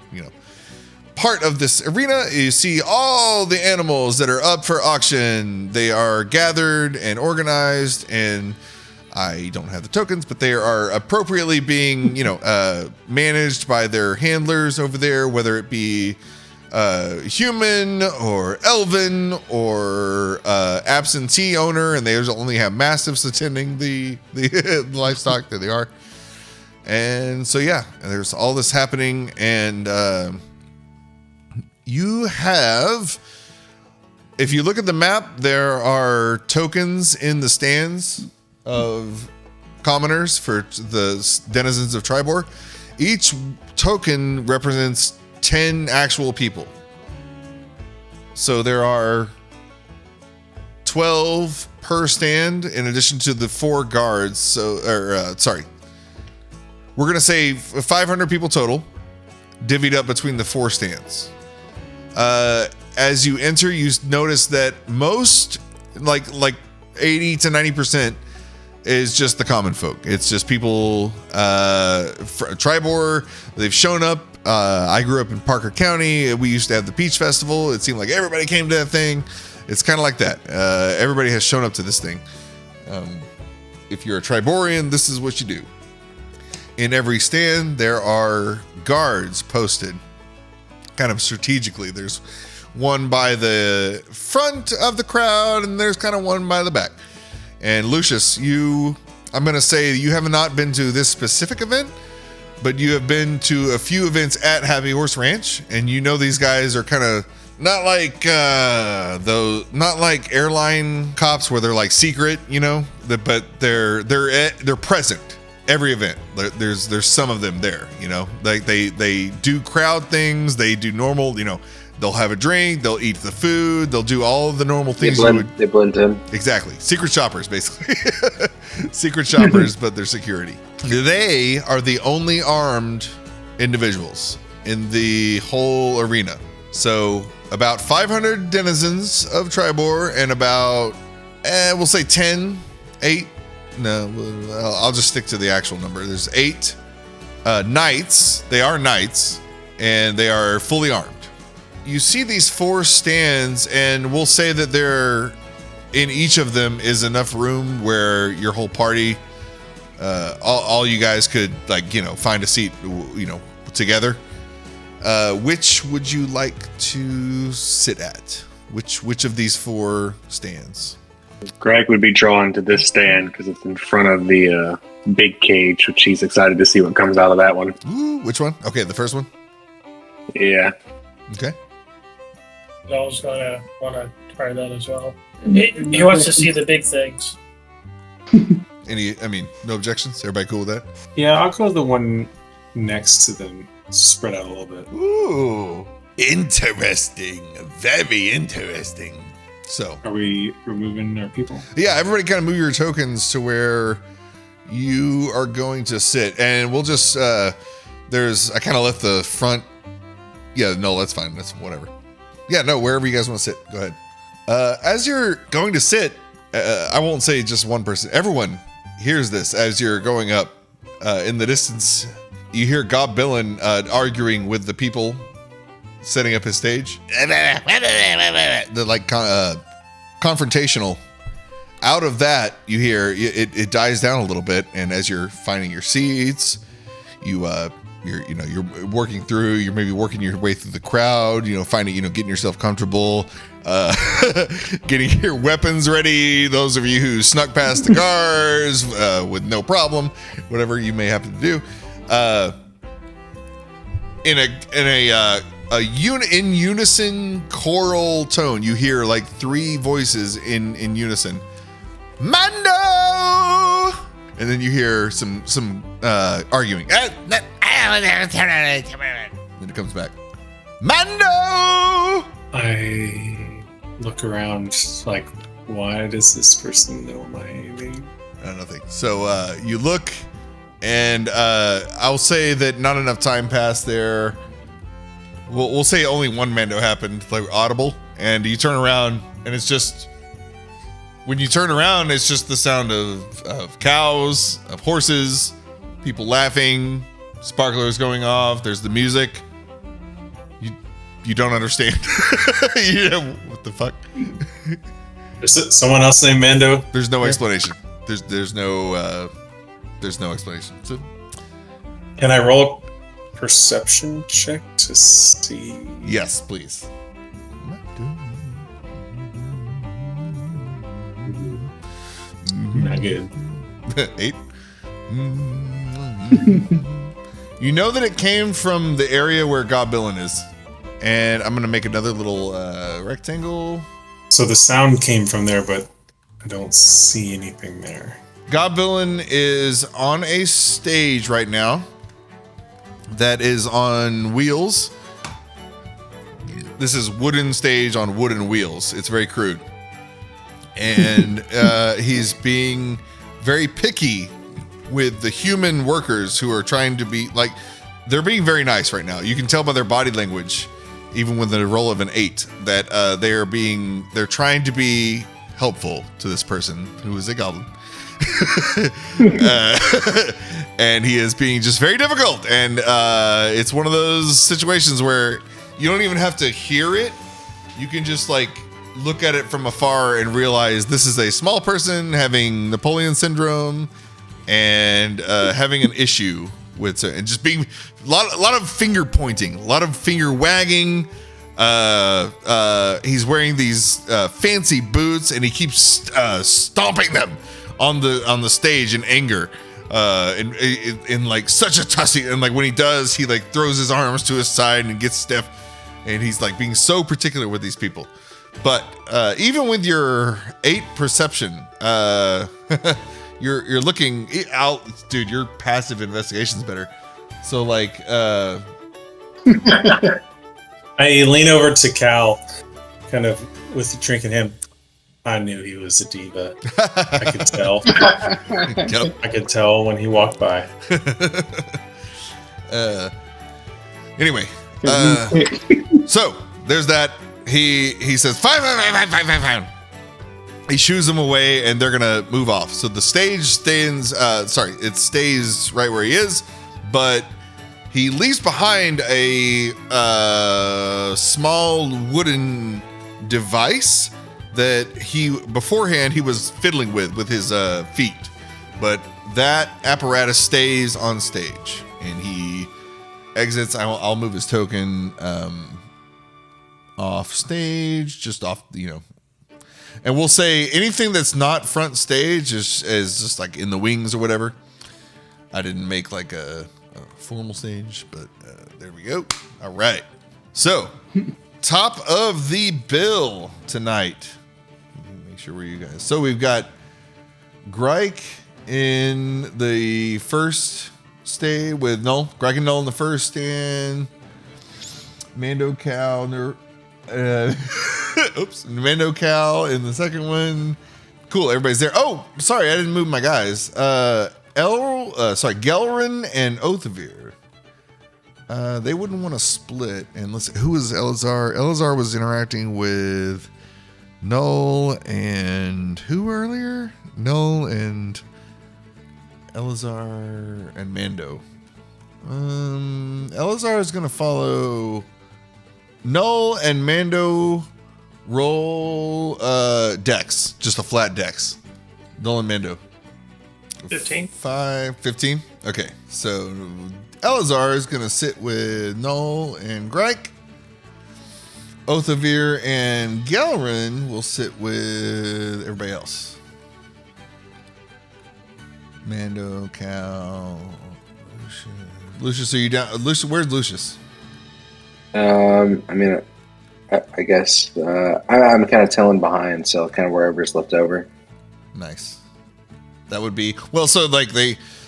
part of this arena, you see all the animals that are up for auction. They are gathered and organized, and I don't have the tokens, but they are appropriately being, managed by their handlers over there, whether it be human or elven or absentee owner, and they only have mastiffs attending the livestock that they are. And so, yeah, there's all this happening, and you have, if you look at the map, there are tokens in the stands of commoners for the denizens of Triboar. Each token represents 10 actual people. So there are 12 per stand in addition to the 4 guards. We're going to say 500 people total, divvied up between the 4 stands. As you enter, you notice that most, like 80 to 90%, is just the common folk. It's just people, Triboar, they've shown up. I grew up in Parker County. We used to have the Peach Festival. It seemed like everybody came to that thing. It's kind of like that. Everybody has shown up to this thing. If you're a Triboarian, this is what you do. In every stand, there are guards posted kind of strategically. There's one by the front of the crowd, and there's kind of one by the back. And Lucius, I'm going to say you have not been to this specific event, but you have been to a few events at Happy Horse Ranch, and these guys are kind of not like not like airline cops where they're like secret, but they're present every event. There's some of them there, like they do crowd things, they do normal, they'll have a drink, they'll eat the food, they'll do all of the normal things. They blend in. Exactly. Secret shoppers, basically. Secret shoppers, but they're security. They are the only armed individuals in the whole arena. So about 500 denizens of Triboar and about, we'll say 8. No, I'll just stick to the actual number. There's 8 knights. They are knights, and they are fully armed. You see these 4 stands, and we'll say that there, in each of them is enough room where your whole party, all you guys could find a seat, together. Which would you like to sit at? Which of these 4 stands? Greg would be drawn to this stand because it's in front of the big cage, which he's excited to see what comes out of that one. Ooh, which one? Okay, the first one? Yeah. Okay. Noel's gonna want to try that as well. He wants to see the big things. No objections? Everybody cool with that? Yeah, I'll go the one next to them. Spread out a little bit. Ooh, interesting. Very interesting. So, are we removing our people? Yeah, everybody kind of move your tokens to where you are going to sit. And we'll just, I kind of left the front. Yeah, no, that's fine. That's whatever. Yeah, no, wherever you guys want to sit. Go ahead. As you're going to sit, I won't say just one person. Everyone hears this as you're going up. In the distance, you hear Ghelrynn arguing with the people setting up his stage. They're like confrontational. Out of that, you hear it dies down a little bit, and as you're finding your seats, you're working through. You're maybe working your way through the crowd. Finding getting yourself comfortable, getting your weapons ready. Those of you who snuck past the guards with no problem, whatever you may happen to do. In unison choral tone, you hear like 3 voices in unison. Mando! And then you hear some arguing. Then it comes back. Mando! I look around like, why does this person know my name? Nothing. So you look, and I'll say that not enough time passed there. We'll say only one Mando happened, like audible, and you turn around, and it's just, when you turn around, it's just the sound of cows, of horses, people laughing, sparklers going off. There's the music. You don't understand. What the fuck? Is someone else named Mando? There's no explanation. There's no explanation. So, can I roll a perception check to see? Yes, please. Not good. 8. You know that it came from the area where Ghelrynn is. And I'm going to make another little rectangle. So the sound came from there, but I don't see anything there. Ghelrynn is on a stage right now that is on wheels. This is wooden stage on wooden wheels. It's very crude. And he's being very picky with the human workers who are trying to be, like, they're being very nice right now. You can tell by their body language, even with a roll of an 8, that they're trying to be helpful to this person who is a goblin. And he is being just very difficult. And it's one of those situations where you don't even have to hear it. You can just like look at it from afar and realize this is a small person having Napoleon syndrome and having an issue with it, and just being a lot of finger pointing, a lot of finger wagging. He's wearing these fancy boots, and he keeps stomping them on the stage in anger, in like such a tussy. And like when he does, he like throws his arms to his side and gets stiff, and he's like being so particular with these people. But even with your 8 perception, you're looking out, dude. Your passive investigation's better. So like, I lean over to Kal, kind of with the drink in him. I knew he was a diva. I could tell. Yep. I could tell when he walked by. Anyway, so there's that. He says, fine. He shoos them away, and they're gonna move off. So the stage it stays right where he is, but he leaves behind a small wooden device that beforehand he was fiddling with his feet, but that apparatus stays on stage, and he exits. I'll move his token off stage, just off, and we'll say anything that's not front stage is just like in the wings or whatever. I didn't make like a formal stage, but there we go. All right. So, top of the bill tonight. Let me make sure where you guys. So we've got Gryke in the first stay with Null. Gryke and Null in the first, and Mando Kal. Mando Kal in the second one. Cool, everybody's there. Oh, sorry, I didn't move my guys. Ghelrynn and Othovir. They wouldn't want to split. And let's see, who was Elizar? Elizar was interacting with Null and who earlier? Null and Elizar and Mando. Elizar is gonna follow Null and Mando. Roll dex, just a flat dex. Null and Mando. 15. 15. Okay, so Elizar is gonna sit with Null and Gryke. Othovir and Ghelrynn will sit with everybody else. Mando, Kal, Lucius. Are you down? Lucius, where's Lucius? I guess I'm kind of tailing behind, so kind of wherever's left over. Nice. That would be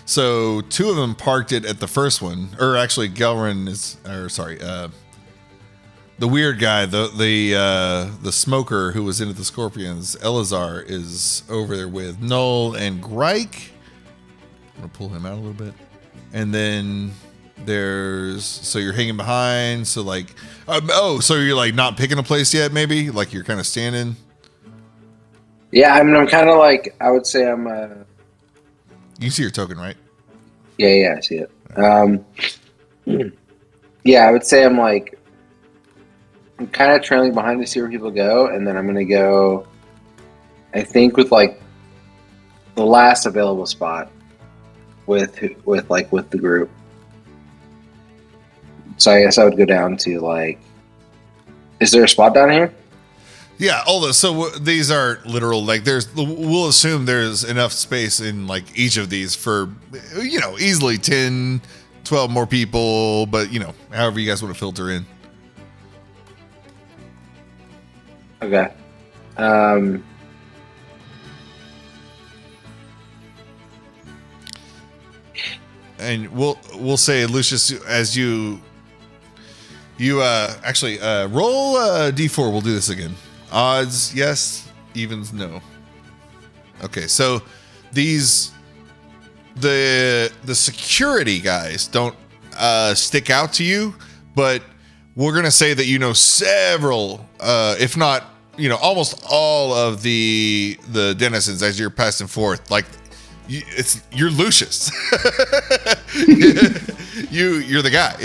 so two of them parked it at the first one, or actually Ghelrynn the weird guy, the smoker who was into the Scorpions. Elizar is over there with Null and Gryke. I'm gonna pull him out a little bit, and then so you're hanging behind. So so you're like not picking a place yet, maybe like you're kind of standing. Yeah, I'm kind of like, I would say I'm. You see your token, right? Yeah, I see it. Yeah, I would say I'm kind of trailing behind to see where people go, and then I'm gonna go, I think, with like the last available spot with the group. So I guess I would go down to is there a spot down here? Yeah, so these are literal, we'll assume there's enough space in each of these for, easily 10, 12 more people, but however you guys want to filter in. Okay. And we'll say, Lucius, as you actually roll a d4. We'll do this again. Odds, yes. Evens, no. Okay, so the security guys don't stick out to you, but we're gonna say that several, if not almost all of the denizens as you're passing forth. You're Lucius. You're the guy.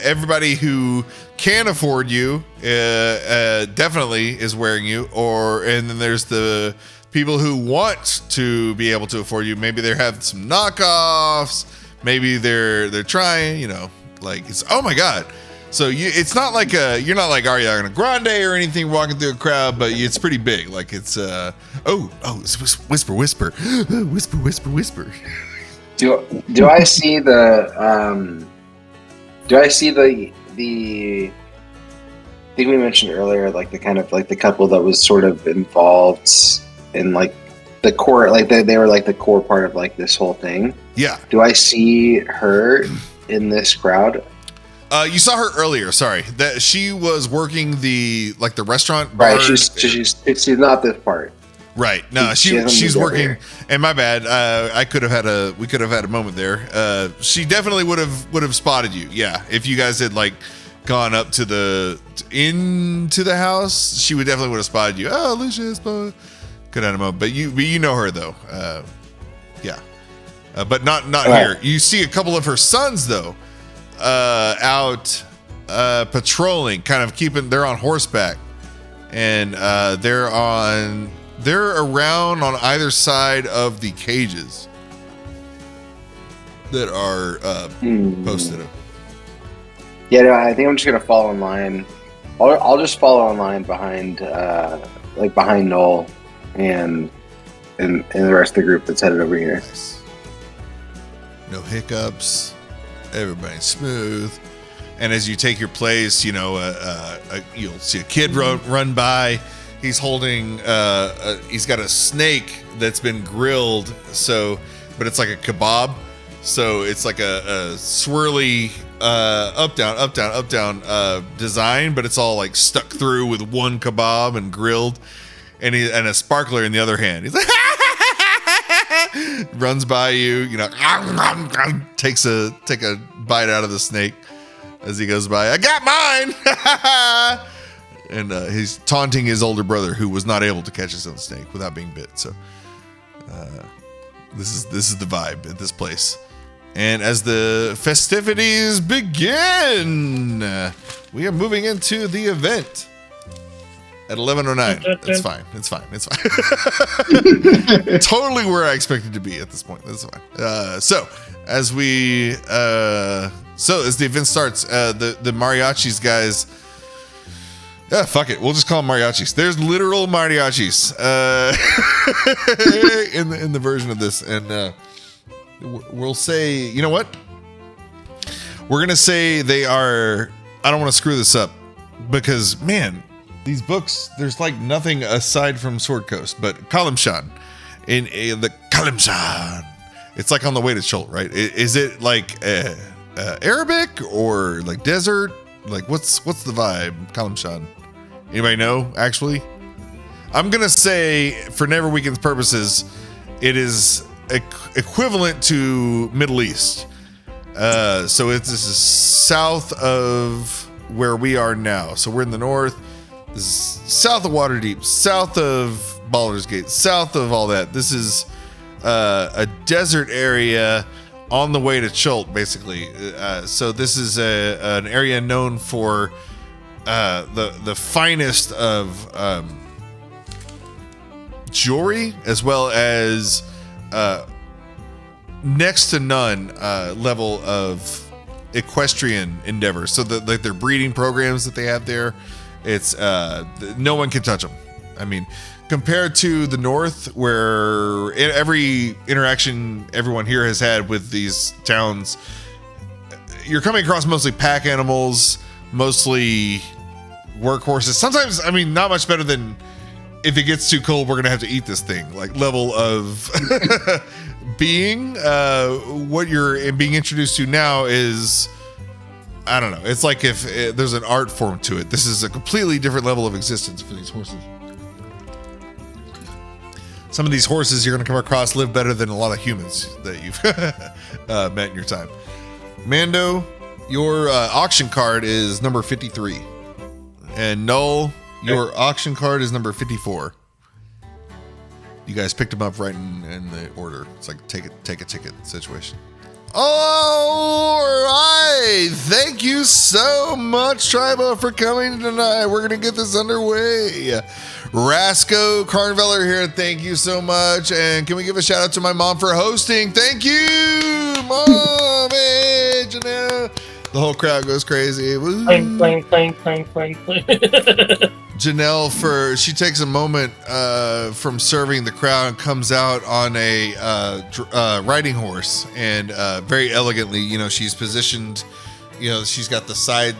Everybody who can afford you definitely is wearing you, and then there's the people who want to be able to afford you. Maybe they have some knockoffs. Maybe they're trying. It's, oh my god. So it's not like you're not like Ariana Grande or anything walking through a crowd, but it's pretty big. It's it's whisper, whisper, whisper, whisper, whisper. Do I see the I think we mentioned earlier, the kind of the couple that was sort of involved in the core, they were the core part of this whole thing. Yeah. Do I see her in this crowd? You saw her earlier. Sorry, that she was working the restaurant. Right. Bar. She's not this part. Right. No, she's working. Here. And my bad. We could have had a moment there. She definitely would have spotted you. Yeah. If you guys had gone up to into the house, she would definitely would have spotted you. Oh, Lucius, good animal. But you know her though. Yeah. But not here. You see a couple of her sons though, out patrolling, kind of they're on horseback, and they're around on either side of the cages that are posted up. Yeah, no, I think I'm just gonna fall in line. I'll just follow in line behind Noel and the rest of the group that's headed over here. Nice. No hiccups. Everybody's smooth. And as you take your place, you'll see a kid run by. He's holding. He's got a snake that's been grilled. But it's like a kebab. So it's like a swirly up down design, but it's all like stuck through with one kebab and grilled, and a sparkler in the other hand. He's like runs by you, take a bite out of the snake as he goes by. I got mine. And he's taunting his older brother, who was not able to catch his own snake without being bit. So this is the vibe at this place. And as the festivities begin, we are moving into the event at 11:09. That's fine. It's fine. Totally where I expected to be at this point. That's fine. So as the event starts, the mariachis guys. Fuck it. We'll just call them mariachis. There's literal mariachis in the version of this, and we'll say, you know what? We're gonna say they are. I don't want to screw this up because, man, these books, there's like nothing aside from Sword Coast, but Kalimshan in the Kalimshan. It's like on the way to Chult, right? Is it like Arabic or like desert? Like what's the vibe? Kalimshan. Anybody know? Actually, I'm gonna say for Neverweakened's purposes, it is equivalent to Middle East. So this is south of where we are now. So we're in the north. This is south of Waterdeep, south of Baldur's Gate, south of all that. This is a desert area on the way to Chult, basically. So this is an area known for the finest of jewelry, as well as next to none level of equestrian endeavor. So their breeding programs that they have there, it's no one can touch them. I mean, compared to the north, where every interaction everyone here has had with these towns, you're coming across mostly pack animals, mostly workhorses. Sometimes, I mean, not much better than, if it gets too cold, we're gonna have to eat this thing. Like level of being. What you're being introduced to now is, I don't know. It's like if there's an art form to it. This is a completely different level of existence for these horses. Some of these horses you're going to come across live better than a lot of humans that you've met in your time. Mando, your auction card is number 53. And Null, your auction card is number 54. You guys picked them up right in the order. It's like take a ticket situation. All right. Thank you so much, Triboar, for coming tonight. We're going to get this underway. Rasco Carnveller here. Thank you so much. And can we give a shout out to my mom for hosting? Thank you, Mom. Hey, Janelle. The whole crowd goes crazy. Clang. Janelle, she takes a moment from serving the crowd and comes out on a riding horse, and very elegantly, she's positioned, she's got the side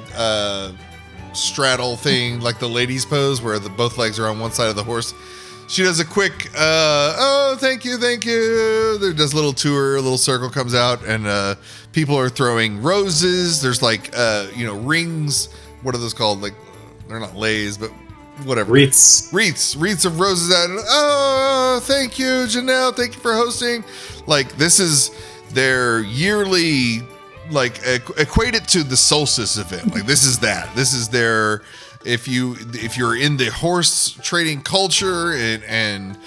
straddle thing, like the ladies pose, where both legs are on one side of the horse. She does a quick, oh, thank you. There does a little tour, a little circle comes out, and people are throwing roses. There's like, rings. What are those called? Like, they're not leis, but whatever. Wreaths of roses out. Oh, thank you, Janelle. Thank you for hosting. Like, this is their yearly equate it to the solstice event. Like this is their, if you're in the horse trading culture and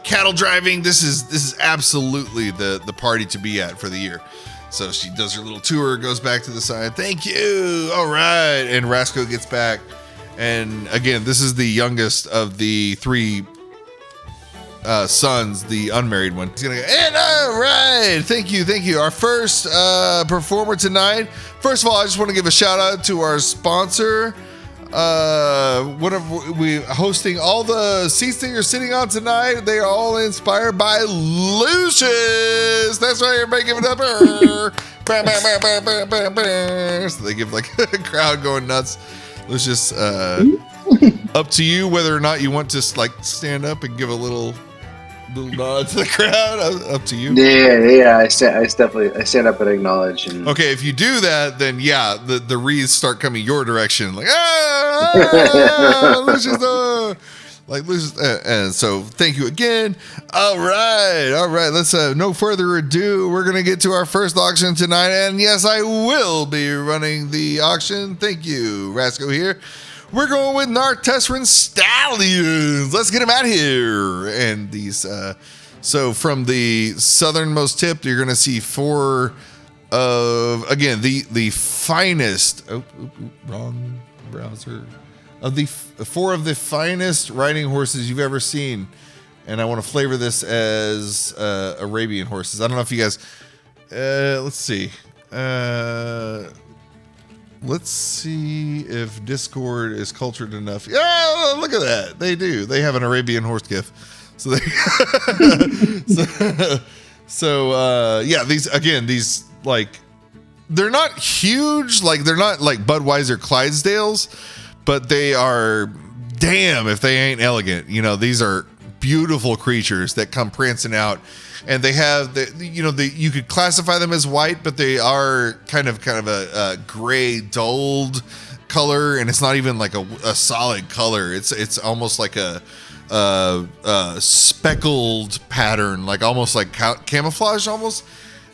cattle driving, this is absolutely the party to be at for the year. So she does her little tour, goes back to the side. Thank you. All right. And Rasco gets back. And again, this is the youngest of the three sons, the unmarried one. He's gonna go, and all right. Thank you. Our first performer tonight. First of all, I just want to give a shout out to our sponsor. We hosting all the seats that you're sitting on tonight. They are all inspired by Lucius. That's right, everybody give it up. So they give like a crowd going nuts. Lucius, up to you whether or not you want to like stand up and give a little nod to the crowd. Up to you. Yeah. I stand up and acknowledge. And okay, if you do that, then yeah, the wreaths start coming your direction, like Lucius, like Lucius, and so thank you again. All right. Let's no further ado. We're gonna get to our first auction tonight, and yes, I will be running the auction. Thank you, Rasco here. We're going with Nartesran Stallions. Let's get them out here. And these, so from the southernmost tip, you're going to see four of, again, the finest, wrong browser, of the four of the finest riding horses you've ever seen. And I want to flavor this as Arabian horses. I don't know if you guys, let's see. Let's see if Discord is cultured enough. Yeah, look at that. They do. They have an Arabian horse gif. So they yeah, these like, they're not huge, like they're not like Budweiser Clydesdales, but they are damn if they ain't elegant. You know, these are beautiful creatures that come prancing out. And they have you could classify them as white, but they are kind of a gray dulled color, and it's not even like a solid color. It's almost like a speckled pattern, like almost like camouflage almost.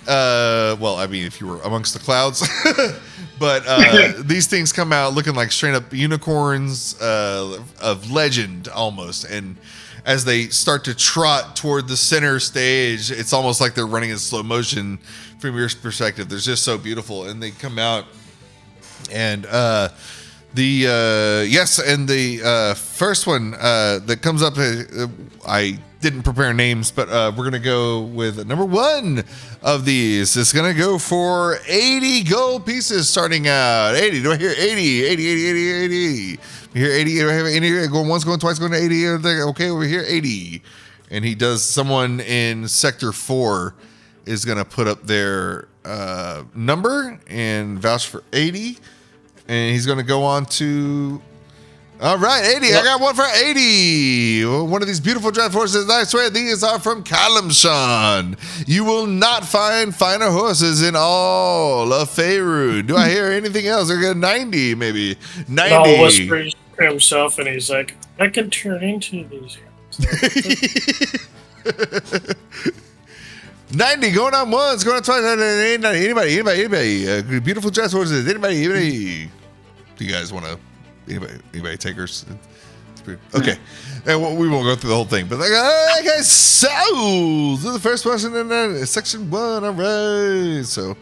Well, I mean, if you were amongst the clouds, but these things come out looking like straight up unicorns of legend almost. And as they start to trot toward the center stage, it's almost like they're running in slow motion from your perspective. They're just so beautiful. And they come out, and the first one that comes up, I didn't prepare names, but we're gonna go with number one of these. It's gonna go for 80 gold pieces starting out. 80. Do I hear 80? 80. You hear 80? Do I have 80? Going once, going twice, going to 80. Okay, over here, 80. And he does. Someone in sector 4 is gonna put up their number and vouch for 80, and he's gonna go on to. All right, 80. I got one for 80. One of these beautiful draft horses. I swear these are from Kalimshan. You will not find finer horses in all of Faerun. Do I hear anything else? I got 90, maybe. 90. Null whispers to himself, and he's like, I can turn into these guys. 90, going on once, going on twice. Anybody. Beautiful draft horses. Anybody. Do you guys want to? Anybody takers? Okay, and we won't go through the whole thing, but like, alright guys, so this is the first person in section 1. All right, so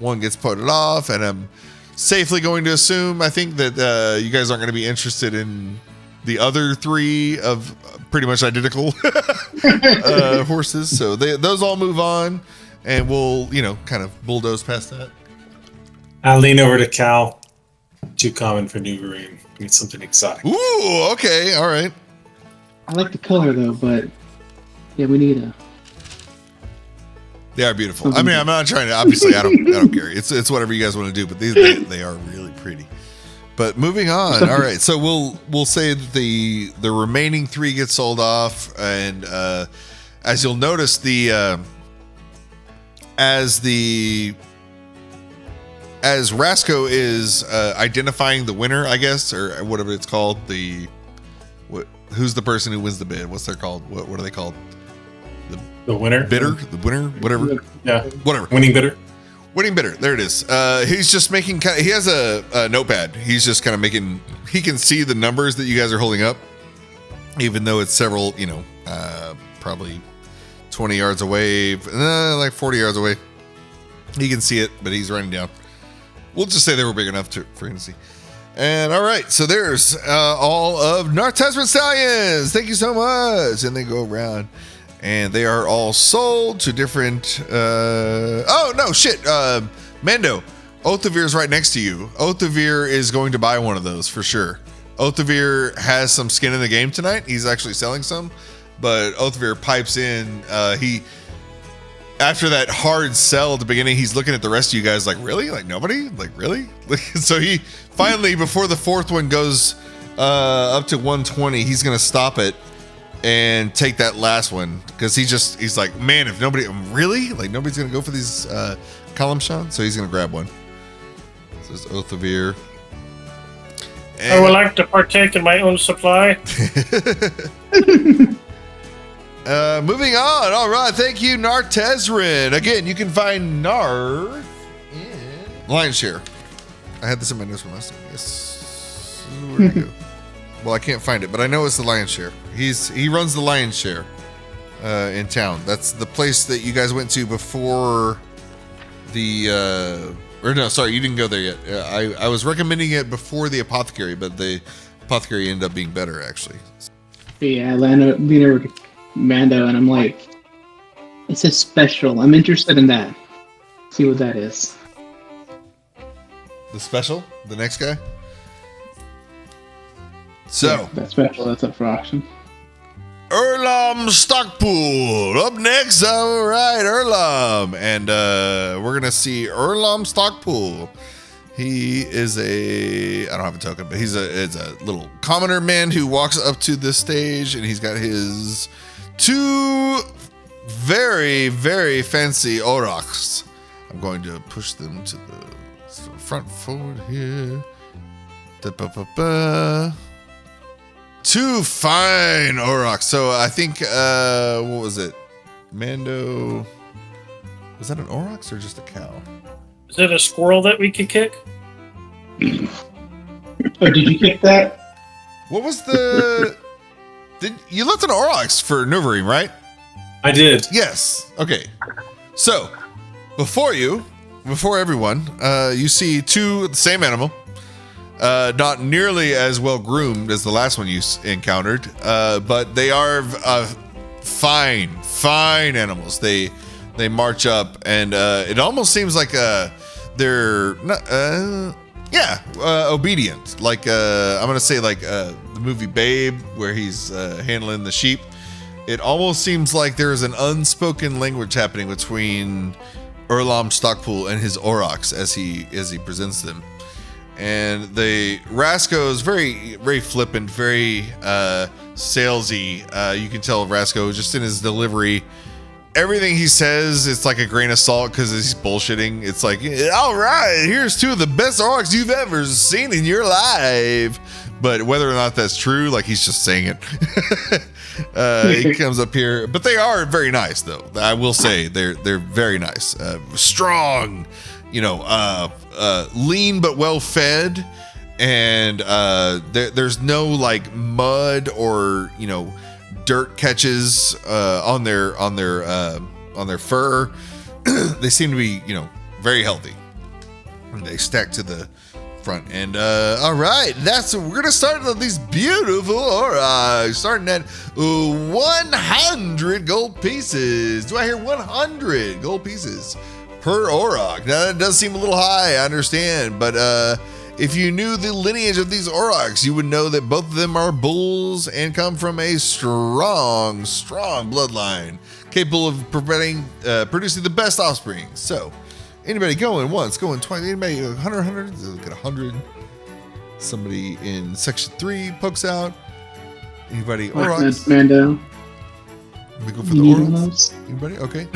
one gets put off, and I'm safely going to assume, I think that you guys aren't going to be interested in the other 3 of pretty much identical horses, so those all move on, and we'll kind of bulldoze past that. I'll lean over to Kal. Too common for Neverweakened. Need something exotic. Ooh, okay, all right. I like the color though, but yeah, we need a. They are beautiful. I mean, I'm not trying to. Obviously, I don't care. It's whatever you guys want to do, but they are really pretty. But moving on. All right, so we'll say that the remaining 3 get sold off, and as you'll notice, as Rasco is identifying the winner, I guess, or whatever it's called, who's the person who wins the bid? What's their called? What are they called? The winner? Bidder? The winner? Whatever. Yeah. Whatever. Winning bidder. Winning bidder. There it is. He's just making he has a notepad. He's just kind of making, he can see the numbers that you guys are holding up, even though it's several, probably 20 yards away, like 40 yards away. He can see it, but he's writing down. We'll just say they were big enough for him to see. And all right, so there's all of Nartesman Stallions. Thank you so much. And they go around, and they are all sold to different. Oh no, shit, Mando, Othovir's right next to you. Othovir is going to buy one of those for sure. Othovir has some skin in the game tonight. He's actually selling some, but Othovir pipes in. After that hard sell at the beginning, he's looking at the rest of you guys like, really? Like, nobody? Like, really? So he finally, before the fourth one goes up to 120, he's going to stop it and take that last one. Because he's like, man, if nobody, really? Like, nobody's going to go for these column shots? So he's going to grab one. This is Othovir. I would like to partake in my own supply. Moving on. All right. Thank you, Nartesrin. Again, you can find Narth in Lion's Share. I had this in my notes from last time. Yes. Where'd it go? Well, I can't find it, but I know it's the Lion's Share. He runs the Lion's Share in town. That's the place that you guys went to before the. Or no, sorry, you didn't go there yet. I was recommending it before the apothecary, but the apothecary ended up being better, actually. Yeah, I lean over to Mando, and I'm like, it says special. I'm interested in that. See what that is. The special? The next guy? So. Yeah, that special, that's up for auction. Erlam Stockpool. Up next. All right, Erlam. And we're going to see Erlam Stockpool. He is I don't have a token, but it's a little commoner man who walks up to this stage, and he's got his 2 very, very fancy aurochs. I'm going to push them to the front forward here. Da-ba-ba-ba. 2 fine aurochs. So I think, what was it? Mando. Was that an aurochs or just a cow? Is it a squirrel that we could kick? Oh, did you kick that? What was the... you left an aurochs for Neverweakened, right? I did. Yes. Okay. So, before everyone, you see 2 the same animal. Not nearly as well groomed as the last one you encountered, but they are fine animals. They march up, and it almost seems like they're not, obedient. Like I'm gonna say like the movie Babe, where he's handling the sheep. It almost seems like there is an unspoken language happening between Erlam Stockpool and his aurochs as he presents them. And the Rasco is very, very flippant, very salesy. You can tell Rasco just in his delivery. Everything he says, it's like a grain of salt because he's bullshitting. It's like, all right, here's 2 of the best aurochs you've ever seen in your life. But whether or not that's true, like he's just saying it. He comes up here, but they are very nice, though. I will say they're very nice, strong. Lean but well fed, and there's no like mud or dirt catches on their fur. They seem to be very healthy. And they stack to the front. And all right, we're gonna start with these beautiful aurochs, starting at 100 gold pieces. Do I hear 100 gold pieces per auroch? Now that does seem a little high, I understand, but if you knew the lineage of these aurochs, you would know that both of them are bulls and come from a strong bloodline, capable of producing the best offspring. So, anybody going once, going twice, anybody 100, get 100. Somebody in section 3 pokes out. Anybody aurochs? Mando. We go for the aurochs. Anybody? Okay.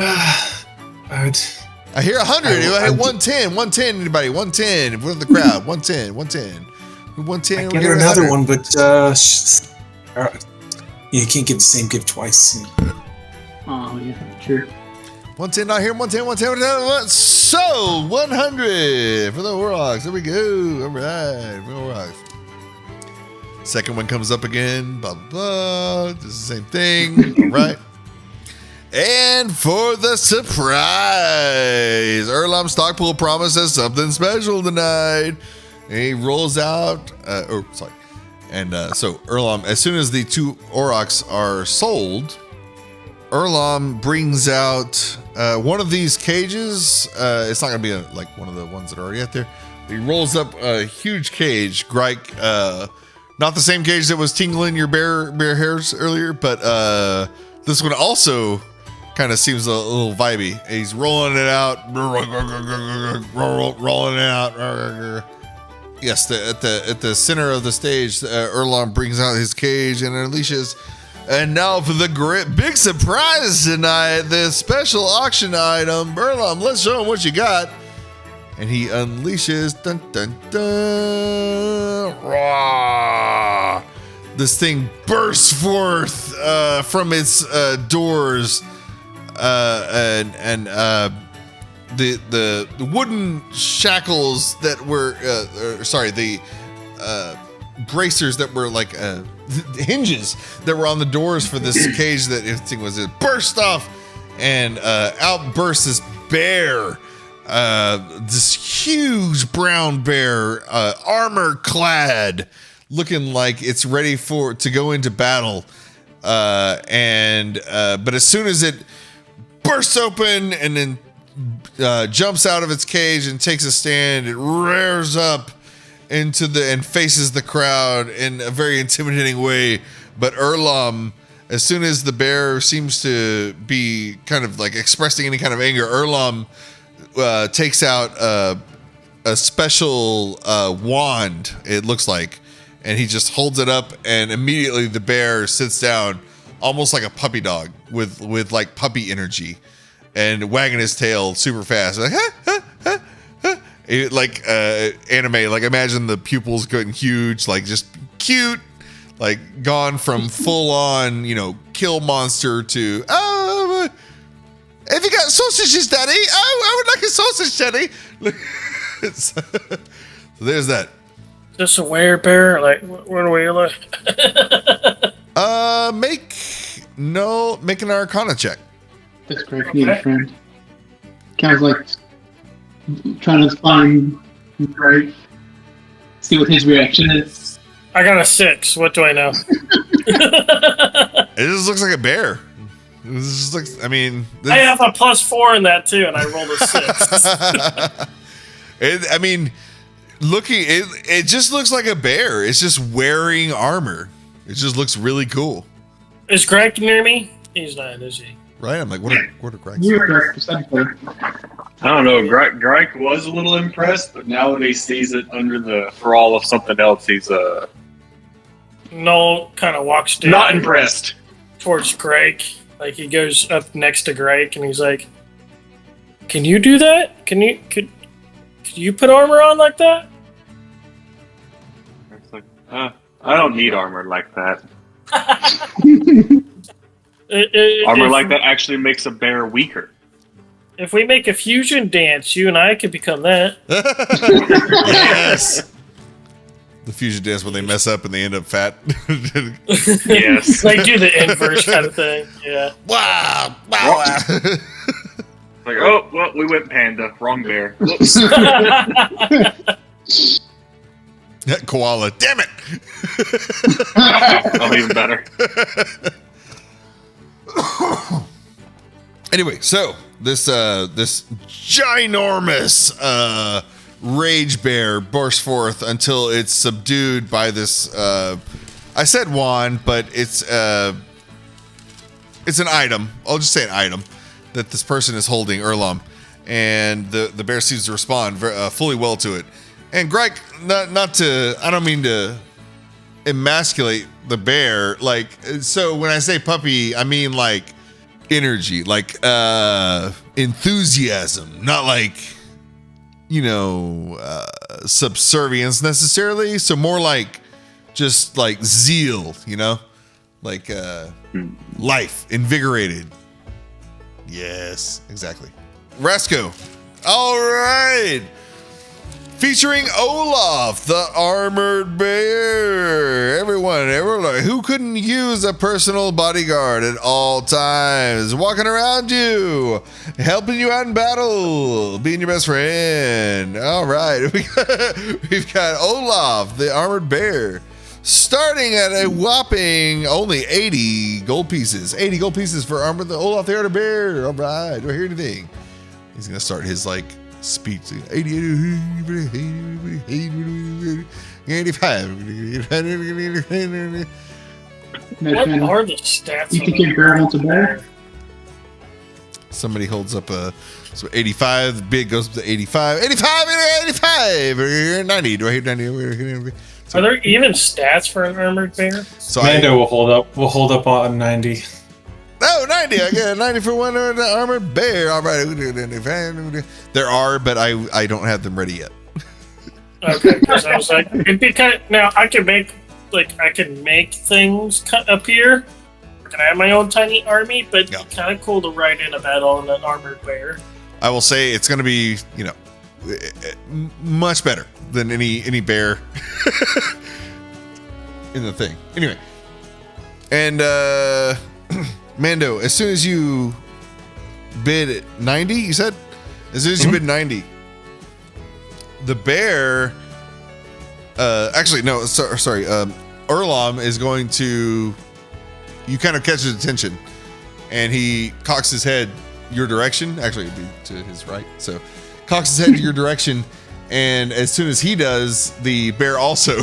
I hear 100. I hear 110. 110. Anybody? 110. We're in the crowd. 110. 110. 110. I get another one, but you can't give the same gift twice. Oh yeah, sure. 110, not here. 110, 110, 110. So, 100 for the Warlocks. There we go. All right, for the Warlocks. Second one comes up again. Blah, blah, blah. Just the same thing. All right. And for the surprise, Erlom Stockpool promises something special tonight. And he rolls out. And so Erlom, as soon as the 2 Aurochs are sold, Erlom brings out one of these cages. It's not going to be like one of the ones that are already out there. He rolls up a huge cage, Gryke. Not the same cage that was tingling your bear hairs earlier, but this one also kind of seems a little vibey. He's rolling it out, rolling it out. Yes, at the center of the stage, Erlom brings out his cage and unleashes. And now for the big surprise tonight, the special auction item. Erlom, let's show him what you got. And he unleashes. Dun, dun, dun, rah. This thing bursts forth from its doors. The wooden shackles that were the bracers that were like hinges that were on the doors for this cage that everything was burst off, and out bursts this bear, this huge brown bear, armor clad, looking like it's ready to go into battle, but as soon as it bursts open and then jumps out of its cage and takes a stand, it rears up and faces the crowd in a very intimidating way. But Erlom, as soon as the bear seems to be kind of like expressing any kind of anger, Erlom takes out a special wand, it looks like, and he just holds it up, and immediately the bear sits down almost like a puppy dog with like puppy energy, and wagging his tail super fast, like like anime. Like imagine the pupils getting huge, like just cute, like gone from full on, kill monster to have you got sausages, Daddy? Oh, I would like a sausage, Daddy. So there's that. Is this a werebear? Like, what do we look? Make an Arcana check. That's correct. Need a friend. Cal's like trying to find Gryke. See what his reaction is. I got a 6. What do I know? It just looks like a bear. It just looks. I mean, I have a +4 in that too, and I rolled a 6. It just looks like a bear. It's just wearing armor. It just looks really cool. Is Gryke near me? He's not, is he? Right? I'm like, what are Gryke's? You're correct, percentage. I don't know. Gryke was a little impressed, but now when he sees it under the thrall of something else, he's Null kind of walks down. not impressed. Towards Gryke. Like he goes up next to Gryke and he's like, "Can you do that? Could you put armor on like that?" It's like, I don't need armor like that. Armor like that actually makes a bear weaker. If we make a fusion dance, you and I could become that. Yes. The fusion dance when they mess up and they end up fat. Yes. Like do the inverse kind of thing. Yeah. Wow. Like, oh, well, we went panda. Wrong bear. Whoops. Koala. Damn it. Oh, even better. Anyway, so this ginormous rage bear bursts forth until it's subdued by this. I said wand, but it's an item. I'll just say an item that this person is holding, Erlom, and the bear seems to respond fully well to it. And Gryke, I don't mean to emasculate the bear. Like, so when I say puppy, I mean like energy, like enthusiasm, not like, subservience necessarily. So more like just like zeal, like life, invigorated, Yes, exactly. Rasco. All right. Featuring Olaf, the armored bear. Everyone, who couldn't use a personal bodyguard at all times, walking around you, helping you out in battle, being your best friend. All right, we've got Olaf, the armored bear, starting at a whopping only 80 gold pieces. 80 gold pieces for Olaf, the armored bear. All right, do I hear anything? He's gonna start his speech. 85. What are the stats? You think your bear wants a bear? Somebody holds up a 85. The bid goes up to 85. 85. 90. Do I hear 90? Are there even stats for an armored bear? So Mando will hold up on 90. Oh, 90. I get a 90 for one armored bear. All right. There are, but I don't have them ready yet. Okay, because I was like, it'd be kind of, now I can make things appear. Can I have my own tiny army? But it'd be kind of cool to ride in a battle on an armored bear. I will say it's going to be, much better than any bear in the thing. Anyway, and Mando, as soon as you bid 90, you said? As soon as you bid 90, the bear, actually, no, sorry, Erlom is going to, you kind of catch his attention, and he cocks his head your direction. Actually, it'd be to his right. So, cocks his head to your direction, and as soon as he does, the bear also,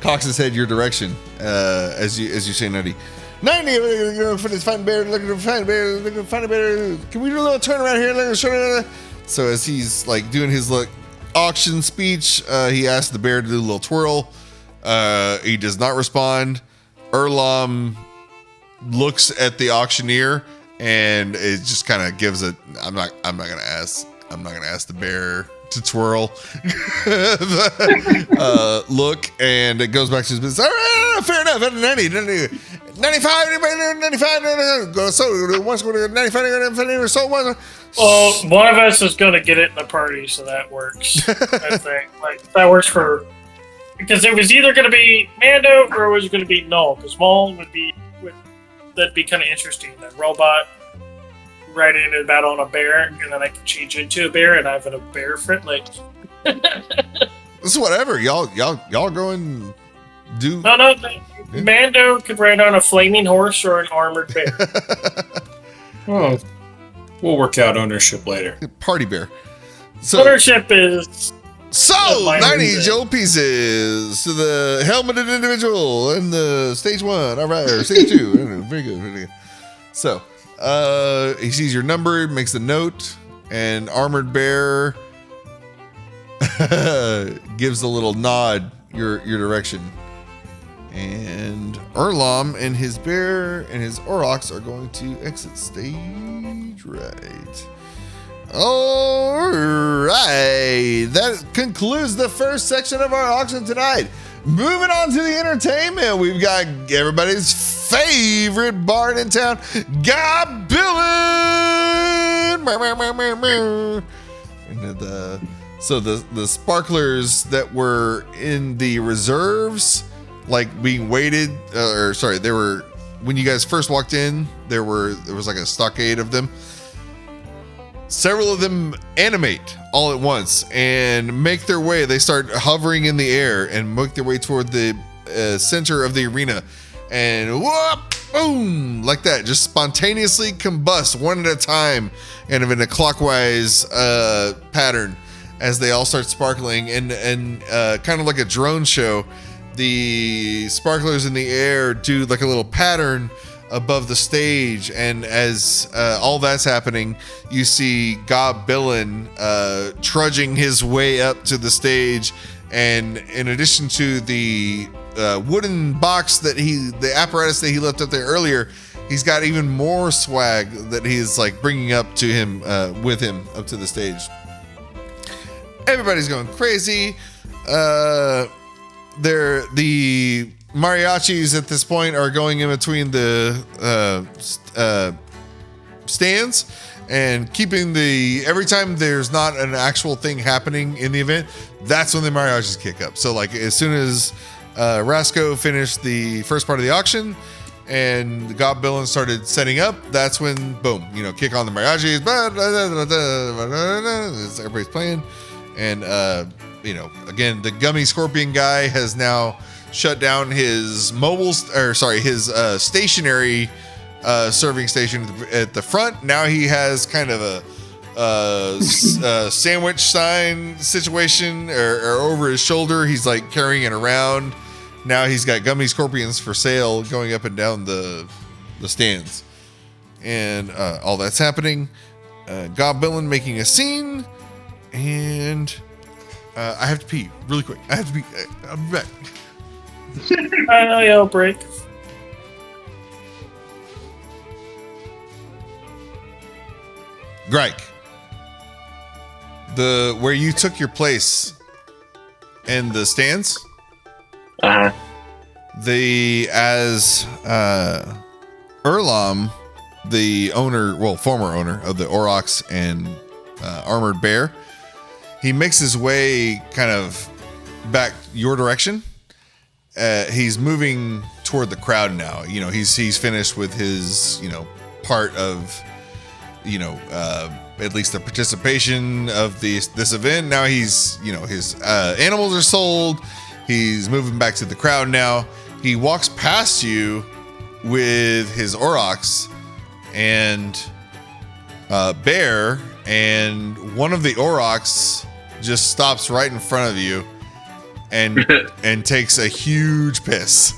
cocks his head your direction, as you say 90. 90, looking for this fine bear, looking for fine bear, looking for fine bear. Can we do a little turn around here? So as he's doing his auction speech, he asks the bear to do a little twirl. He does not respond. Erlom looks at the auctioneer, and it just kind of gives a I'm not gonna ask the bear to twirl look, and it goes back to his business. All right, fair enough. 95, 95, so once go to 95, so one. Well, one of us is going to get it in the party, so that works. I think that works because it was either going to be Mando or it was going to be Null. Because Maul that'd be kind of interesting. That robot right into battle on a bear, and then I can change into a bear, and I have a bear friend. It's whatever y'all go and do. No. Mando could ride on a flaming horse or an armored bear. Oh, we'll work out ownership later. Party bear. So, ownership is 90 gold pieces to the helmeted individual in the stage 1. All right, or stage 2. Very good. So, he sees your number, makes a note, and armored bear gives a little nod your direction. And Erlom and his bear and his Aurochs are going to exit stage right. All right. That concludes the first section of our auction tonight. Moving on to the entertainment, we've got everybody's favorite bard in town, Gobillin. And the sparklers that were in the reserves, being weighted, they were, when you guys first walked in, there was a stockade of them. Several of them animate all at once and make their way. They start hovering in the air and make their way toward the center of the arena, and whoop, boom, like that, just spontaneously combust one at a time, and in a clockwise pattern as they all start sparkling, and kind of like a drone show. The sparklers in the air do a little pattern above the stage, and as all that's happening, you see Gobillin trudging his way up to the stage, and in addition to the wooden box the apparatus that he left up there earlier, he's got even more swag that he's bringing up to him with him up to the stage. Everybody's going crazy. The mariachis at this point are going in between the stands and keeping every time there's not an actual thing happening in the event, that's when the mariachis kick up. So like as soon as Rasco finished the first part of the auction and the Goblin started setting up, that's when boom, kick on the mariachis. Everybody's playing, and again, the gummy scorpion guy has now shut down his stationary serving station at the front. Now he has kind of a sandwich sign situation or over his shoulder. He's like carrying it around. Now he's got gummy scorpions for sale going up and down the stands. And all that's happening. Goblin making a scene. And I have to pee really quick. I have to pee. I'll be back. I know you'll break. Gryke, where you took your place in the stands, Uh-huh. as Erlom, the former owner of the Aurochs and Armored Bear, he makes his way kind of back your direction. He's moving toward the crowd now. He's finished with his part of at least the participation of this event. Now he's his animals are sold. He's moving back to the crowd now. He walks past you with his Aurochs and Bear, and one of the Aurochs just stops right in front of you and takes a huge piss.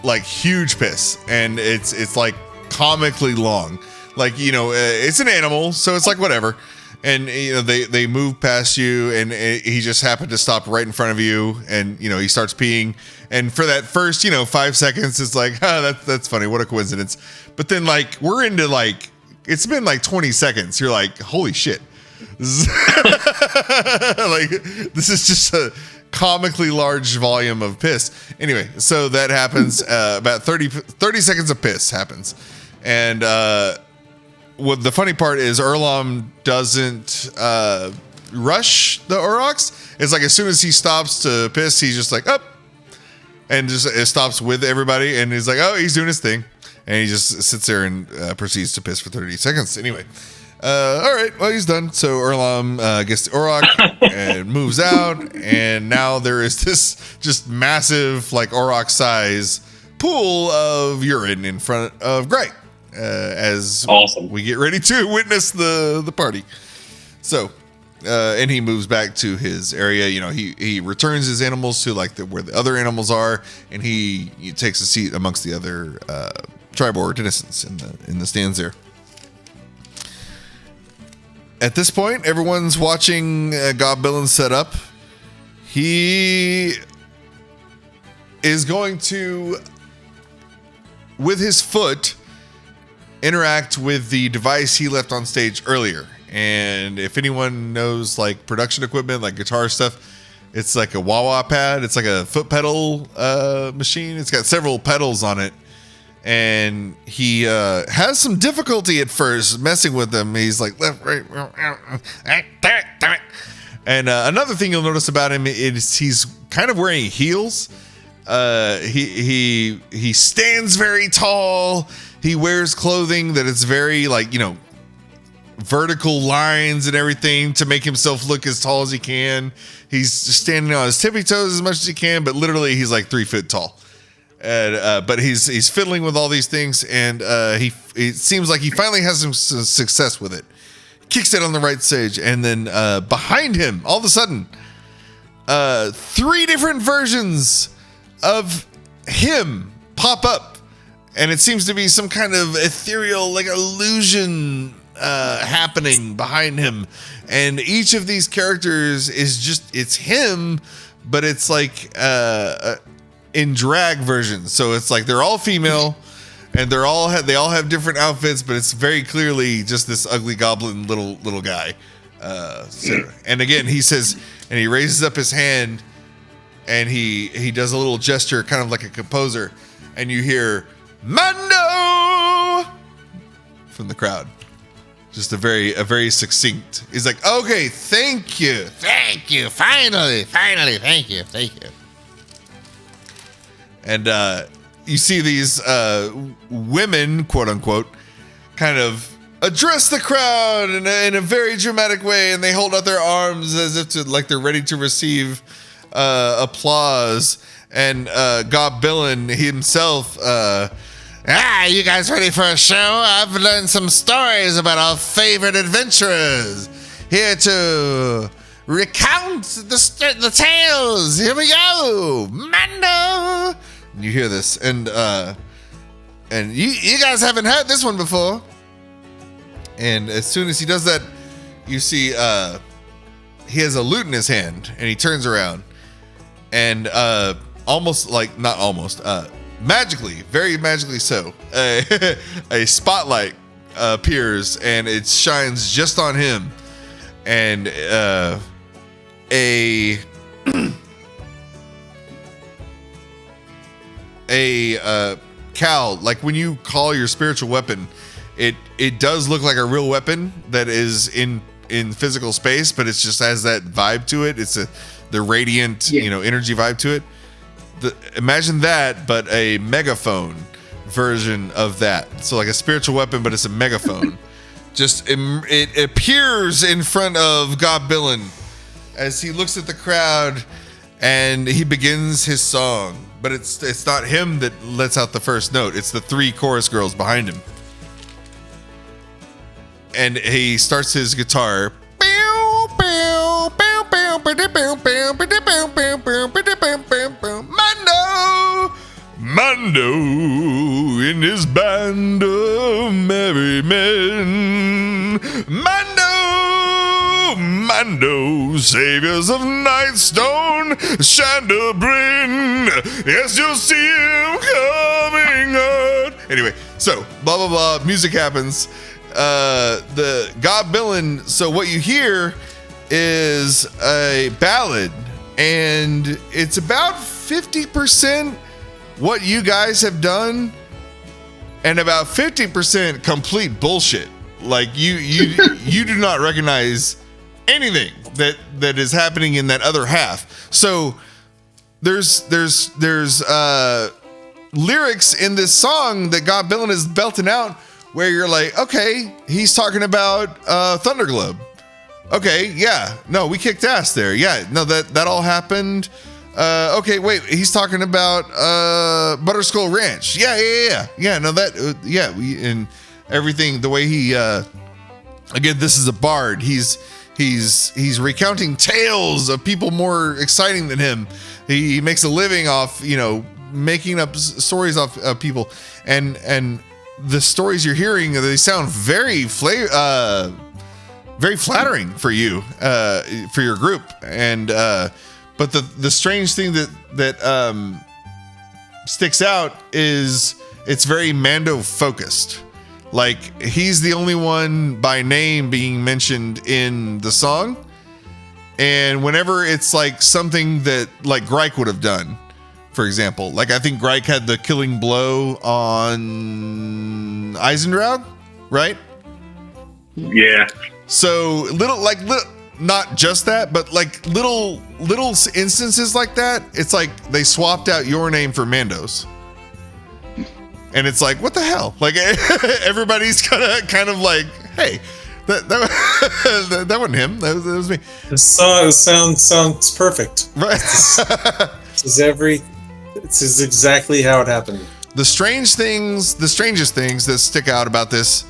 Like huge piss, and it's like comically long. Like it's an animal, so it's like whatever. And they move past you, and he just happened to stop right in front of you, and he starts peeing. And for that first 5 seconds, it's like, that's funny, what a coincidence. But then like we're into like it's been like 20 seconds. You're like, holy shit, this is just a comically large volume of piss. Anyway, so that happens. About 30 seconds of piss happens, and what the funny part is, Erlom doesn't rush the Aurochs. It's like as soon as he stops to piss, he's just like up, and just it stops with everybody, and he's like, oh, he's doing his thing, and he just sits there and proceeds to piss for 30 seconds. Anyway, all right, well, he's done. So Erlom gets the Auroch and moves out, and now there is this just massive, like Auroch size pool of urine in front of Gryke. As awesome. We get ready to witness the party. So, and he moves back to his area. He returns his animals to like where the other animals are, and he takes a seat amongst the other Triboar denizens in the stands there. At this point, everyone's watching Goblin set up. He is going to, with his foot, interact with the device he left on stage earlier. And if anyone knows like production equipment, like guitar stuff, it's like a wah-wah pad. It's like a foot pedal machine. It's got several pedals on it. And he has some difficulty at first messing with them. He's like left, right, and another thing you'll notice about him is he's kind of wearing heels. He stands very tall. He wears clothing that is very like, vertical lines and everything to make himself look as tall as he can. He's just standing on his tippy toes as much as he can, but literally he's like 3 feet tall. And but he's fiddling with all these things, and it seems like he finally has some success with it. Kicks it on the right stage, and then behind him, all of a sudden, 3 different versions of him pop up. And it seems to be some kind of ethereal, like illusion happening behind him. And each of these characters is it's him, but it's like in drag versions. So it's like they're all female, and they all have different outfits, but it's very clearly just this ugly goblin little guy. And again, he says, and he raises up his hand, and he does a little gesture, kind of like a composer, and you hear Mando from the crowd. Just a very succinct. He's like, okay, thank you, finally, thank you. And you see these women, quote unquote, kind of address the crowd in a very dramatic way, and they hold out their arms as if to like they're ready to receive applause. And Ghelrynn himself, you guys ready for a show? I've learned some stories about our favorite adventurers. Here to recount the tales. Here we go, Mando. And you hear this, and you guys haven't heard this one before. And as soon as he does that, you see he has a lute in his hand, and he turns around, and magically, very magically so, a spotlight appears, and it shines just on him, and a Kal, like when you call your spiritual weapon, it does look like a real weapon that is in physical space, but it just has that vibe to it. It's the radiant, energy vibe to it. Imagine that, but a megaphone version of that. So like a spiritual weapon, but it's a megaphone. It appears in front of Ghelrynn as he looks at the crowd, and he begins his song. But it's not him that lets out the first note. It's the three chorus girls behind him. And he starts his guitar. Mando in his band of merry men. Mando, saviors of Nightstone, Shandabrin. Yes, you'll see him coming out. Anyway, so blah blah blah. Music happens. The Ghelrynn. So what you hear is a ballad, and it's about 50% what you guys have done, and about 50% complete bullshit. Like you do not recognize anything that is happening in that other half. So there's lyrics in this song that Ghelrynn is belting out where you're like, okay, he's talking about Thunderglobe. Okay, yeah, no, we kicked ass there. Yeah, no, that all happened. Okay, wait, he's talking about Butterskull Ranch. Yeah. No, we and everything. The way he, again, this is a bard. He's recounting tales of people more exciting than him. He makes a living off, making up stories off people, and the stories you're hearing, they sound very flattering for you, for your group, and but the strange thing that sticks out is it's very Mando focused. Like he's the only one by name being mentioned in the song, and whenever it's like something that like Gryke would have done, for example, like I think Gryke had the killing blow on Eisendraug, right? Yeah. So little, not just that, but like little instances like that. It's like they swapped out your name for Mando's, and it's like, what the hell? Like everybody's kind of like, hey, that wasn't him. That was me. The song sounds perfect. Right. This is exactly how it happened. The strangest things that stick out about this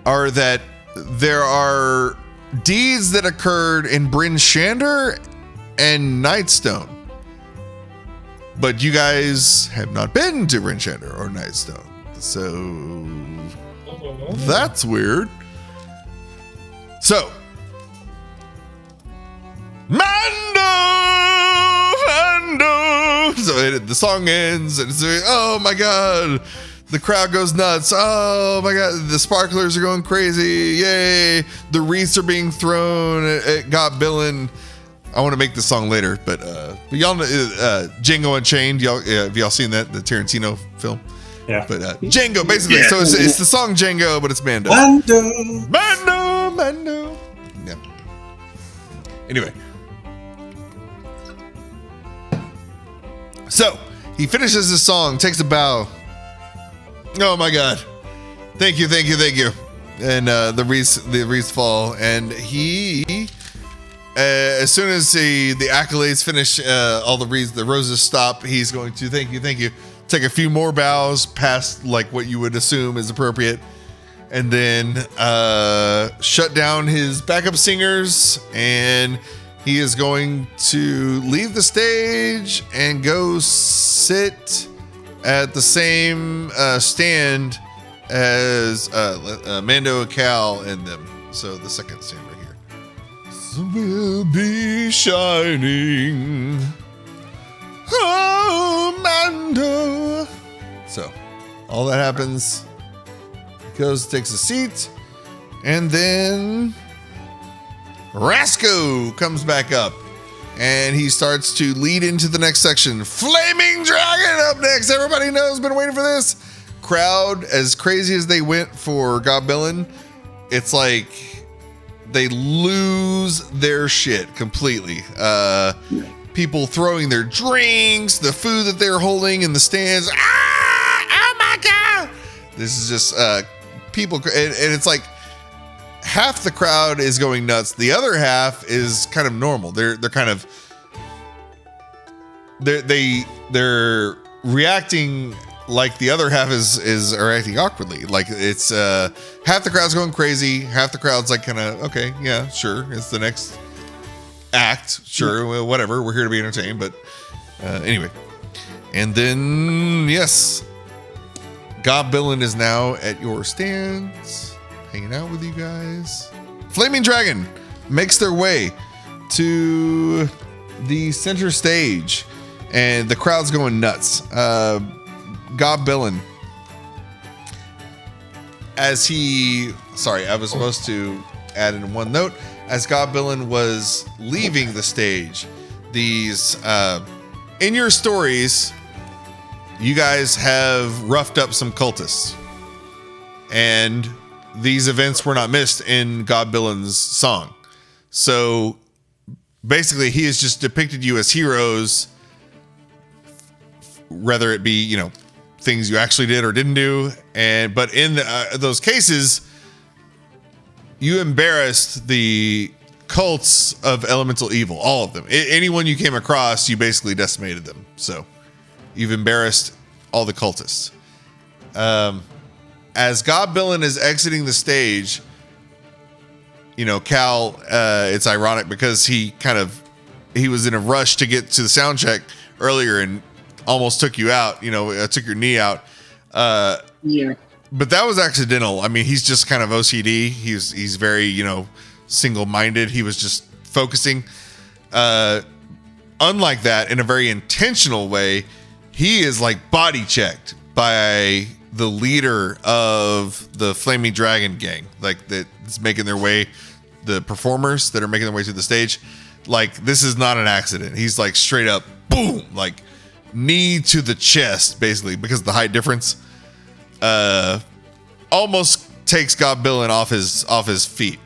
are that there are deeds that occurred in Bryn Shander and Nightstone, but you guys have not been to Bryn Shander or Nightstone, so that's weird. So Mando. So the song ends, and it's oh my god. The crowd goes nuts. Oh my god, the sparklers are going crazy. Yay. The wreaths are being thrown at Ghelrynn. I want to make this song later, but y'all know Django Unchained. Have y'all seen that, the Tarantino film? Yeah. But Django, basically. Yeah. So it's the song Django, but it's Mando. Mando. Yeah. Anyway. So he finishes his song, takes a bow. Oh my God. Thank you. And the wreaths fall, and he, as soon as the accolades finish, all the roses stop. He's going to thank you. Take a few more bows past like what you would assume is appropriate, and then shut down his backup singers, and he is going to leave the stage and go sit at the same stand as Mando, Kal, and them. So the second stand right here. So we'll be shining. Oh, Mando. So all that happens. He goes, takes a seat, and then Rasco comes back up, and he starts to lead into the next section. Flaming Dragon up next. Everybody knows, been waiting for this. Crowd, as crazy as they went for Goblin, it's like they lose their shit completely. People throwing their drinks, the food that they're holding in the stands. Oh my God. This is just people, and it's like half the crowd is going nuts. The other half is kind of normal. They're reacting like the other half is reacting awkwardly. Like it's half the crowd's going crazy, half the crowd's like kind of okay, yeah, sure, it's the next act, sure, well, whatever. We're here to be entertained, but anyway. And then yes, Goblin is now at your stands, hanging out with you guys. Flaming Dragon makes their way to the center stage, and the crowd's going nuts. Goblin, I was supposed to add in one note. As Goblin was leaving the stage, these in your stories, you guys have roughed up some cultists, and these events were not missed in Goblin's song. So basically, he has just depicted you as heroes, whether it be, things you actually did or didn't do. But in those cases, you embarrassed the cults of elemental evil, all of them. Anyone you came across, you basically decimated them. So you've embarrassed all the cultists. As Goblin is exiting the stage, Kal, it's ironic because he was in a rush to get to the sound check earlier and almost took you out, took your knee out. Yeah. But that was accidental. I mean, he's just kind of OCD. He's very, single-minded. He was just focusing. Unlike that, in a very intentional way, he is like body checked by the leader of the Flaming Dragon gang, like that's making their way, the performers that are making their way to the stage. Like, this is not an accident. He's like straight up, boom, like knee to the chest, basically, because of the height difference. Almost takes Goblin off his feet.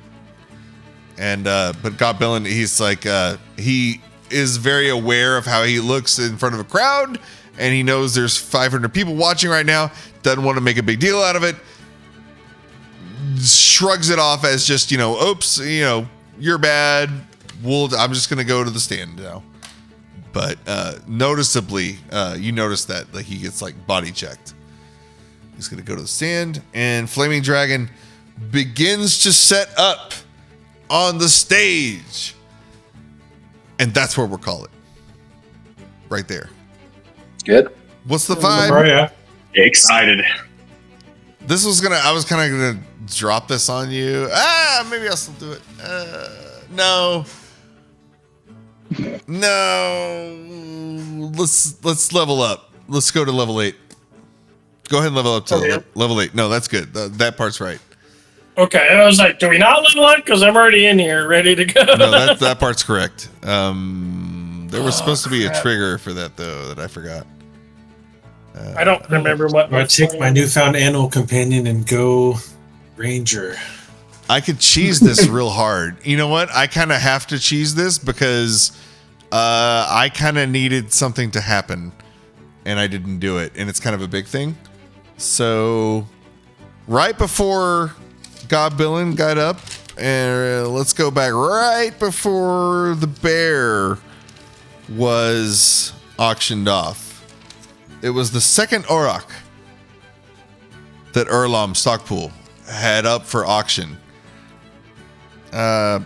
And but Goblin, he's like he is very aware of how he looks in front of a crowd, and he knows there's 500 people watching right now. Doesn't want to make a big deal out of it. Shrugs it off as just, oops, you're bad. I'm just gonna go to the stand now. But noticeably, you notice that like he gets like body checked. He's gonna go to the stand, and Flaming Dragon begins to set up on the stage, and that's where we'll call it. Right there. Good. What's the vibe? Oh yeah. Excited. I was kind of gonna drop this on you. Maybe I'll still do it. No. Let's level up. Let's go to level 8. Go ahead and level up to level 8. No, that's good. That part's right. Okay, I was like, do we not level up? Because I'm already in here, ready to go. No, that part's correct. There was supposed to be a trigger for that, though, that I forgot. I don't remember what. I take my newfound animal companion and go ranger. I could cheese this real hard. You know what? I kind of have to cheese this because I kind of needed something to happen and I didn't do it. And it's kind of a big thing. So right before Goblin got up, and let's go back right before the bear was auctioned off. It was the second Auroch that Erlom Stockpool had up for auction. I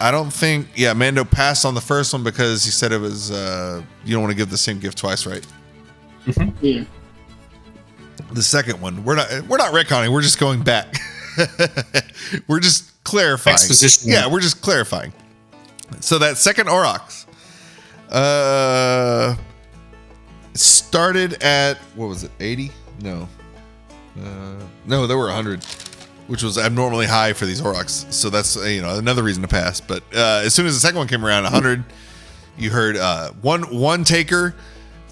don't think, Mando passed on the first one because he said it was, you don't want to give the same gift twice, right? Mm-hmm. Yeah. The second one, we're not retconning, we're just going back. We're just clarifying. Exposition. Yeah, we're just clarifying. So that second Auroch, started at, what was it, 80? No, there were 100, which was abnormally high for these Aurochs. So that's another reason to pass. But as soon as the second one came around, 100, you heard one taker,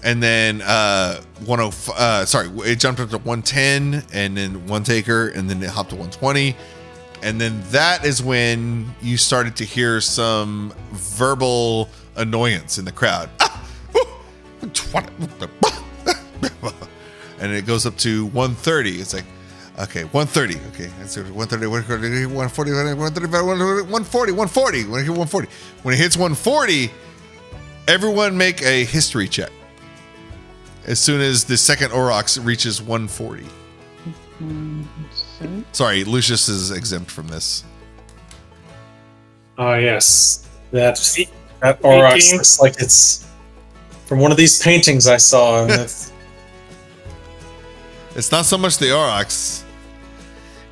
and then it jumped up to 110, and then one taker, and then it hopped to 120, and then that is when you started to hear some verbal annoyance in the crowd. And it goes up to 130. It's like, okay, 130. Okay, that's 130, 140, 140. When I hear 140, when it hits 140, everyone make a history check. As soon as the second Auroch reaches 140. Sorry, Lucius is exempt from this. Oh yes, that Auroch looks like it's from one of these paintings I saw. It's not so much the Aurochs,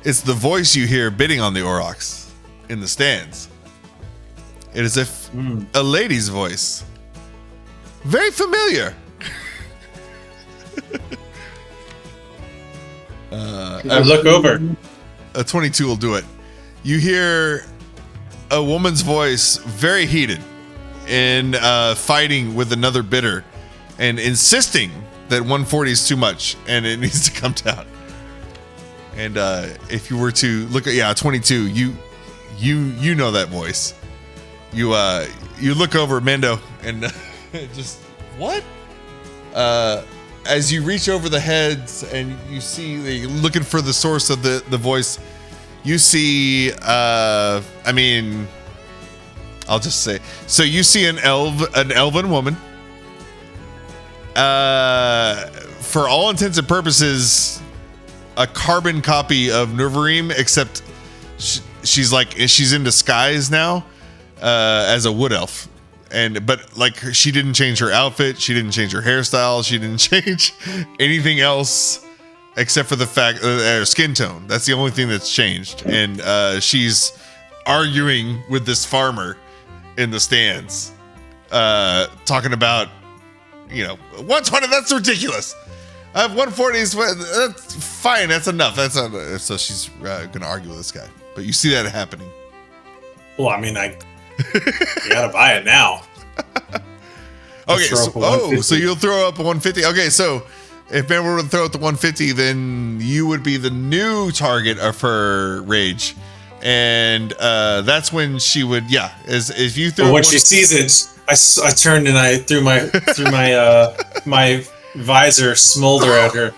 it's the voice you hear bidding on the Aurochs in the stands. It is a lady's voice. Very familiar. I look over. A 22 will do it. You hear a woman's voice, very heated, in fighting with another bidder, and insisting that 140 is too much and it needs to come down. And if you were to look at 22, you know that voice. You look over at Mando and just what? As you reach over the heads and you see, you're looking for the source of the voice, you see, I'll just say, so you see an elven woman, for all intents and purposes, a carbon copy of Neverweakened, except she's in disguise now, as a wood elf. But like, she didn't change her outfit, she didn't change her hairstyle, she didn't change anything else except for the fact her skin tone. That's the only thing that's changed. And she's arguing with this farmer in the stands, talking about, 120, that's ridiculous. I have 140s, that's fine, that's enough. So she's gonna argue with this guy. But you see that happening. Well, you gotta buy it now. Okay, so you'll throw up a 150. Okay, so if Ben were to throw up the 150, then you would be the new target of her rage, and that's when she would, if you throw. Well, when she sees it, I turned and I threw my my visor smolder at her.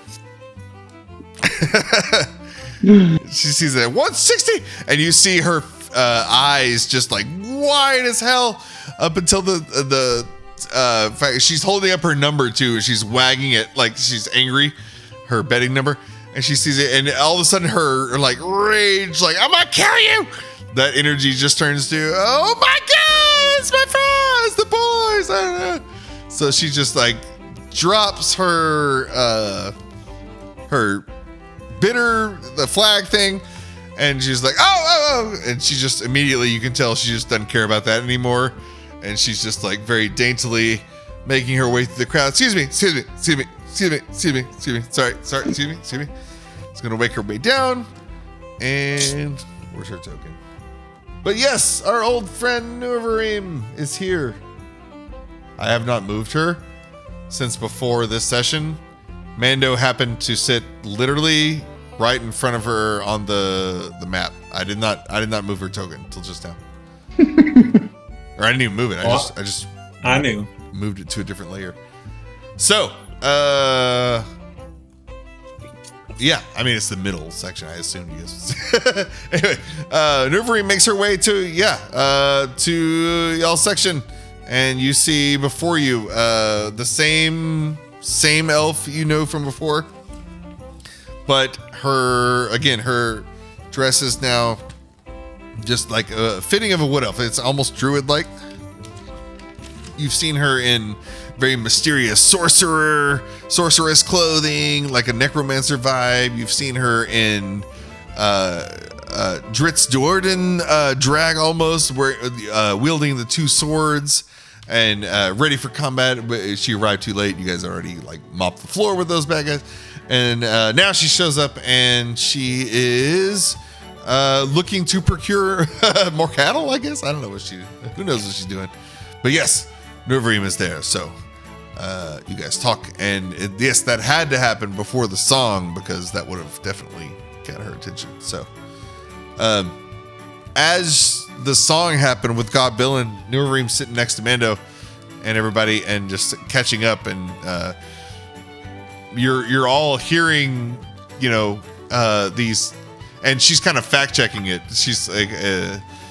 She sees it at 160, and you see her eyes just like wide as hell up until the fact she's holding up her number too. She's wagging it like she's angry, her betting number, and she sees it, and all of a sudden her like rage, like I'm gonna kill you. That energy just turns to, oh my god, it's my friends, the boys. So she just like drops her the flag thing. And she's like, oh, and she just immediately, you can tell she just doesn't care about that anymore. And she's just like very daintily making her way through the crowd. Excuse me. Sorry, excuse me. It's gonna wake her way down. And where's her token? But yes, our old friend Neverweakened is here. I have not moved her since before this session. Mando happened to sit literally right in front of her on the map. I did not move her token until just now. Or I didn't even move it. I knew. Moved it to a different layer. So, yeah, I mean, it's the middle section, I assume you guys. Anyway, Neverweakened makes her way to y'all's section, and you see before you the same elf you know from before, but her dress is now just like a fitting of a wood elf. It's almost druid-like. You've seen her in very mysterious sorceress clothing, like a necromancer vibe. You've seen her in Dritz Jordan drag almost, where wielding the two swords and ready for combat. But she arrived too late. You guys already like mopped the floor with those bad guys. And now she shows up and she is looking to procure more cattle, I guess. I don't know who knows what she's doing. But yes, Neverweakened is there. So you guys talk, and yes, that had to happen before the song because that would have definitely got her attention. So as the song happened with God Bill and Neverweakened sitting next to Mando and everybody and just catching up, and you're all hearing, these, and she's kind of fact checking it. She's like,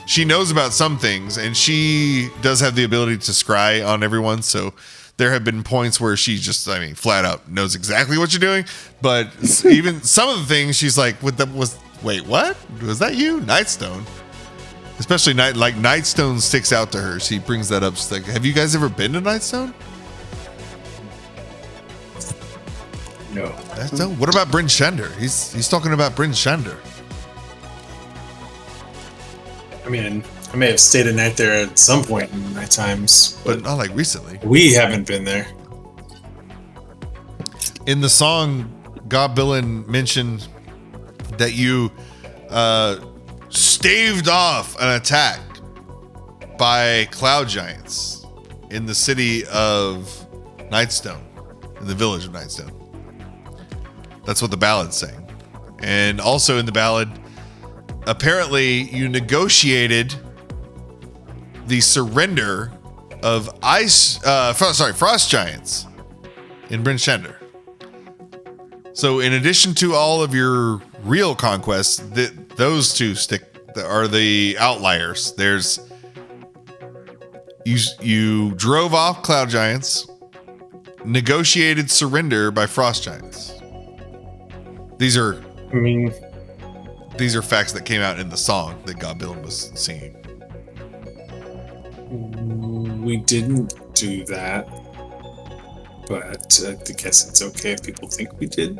she knows about some things, and she does have the ability to scry on everyone. So there have been points where she just, flat out knows exactly what you're doing. But even some of the things she's like, wait, what? Was that you? Nightstone. Especially Nightstone sticks out to her. She brings that up. She's like, have you guys ever been to Nightstone? No. Nightstone? What about Bryn Shander? He's talking about Bryn Shander. I mean, I may have stayed a night there at some point in my times, but not like recently. We haven't been there. In the song, Goblin mentioned that you staved off an attack by cloud giants in the city of Nightstone, in the village of Nightstone. That's what the ballad's saying. And also in the ballad, apparently you negotiated the surrender of frost giants in Bryn Shander. So in addition to all of your real conquests, those two are the outliers. There's you drove off cloud giants, negotiated surrender by frost giants. These are facts that came out in the song that God Bill was singing. We didn't do that, but I guess it's okay if people think we did.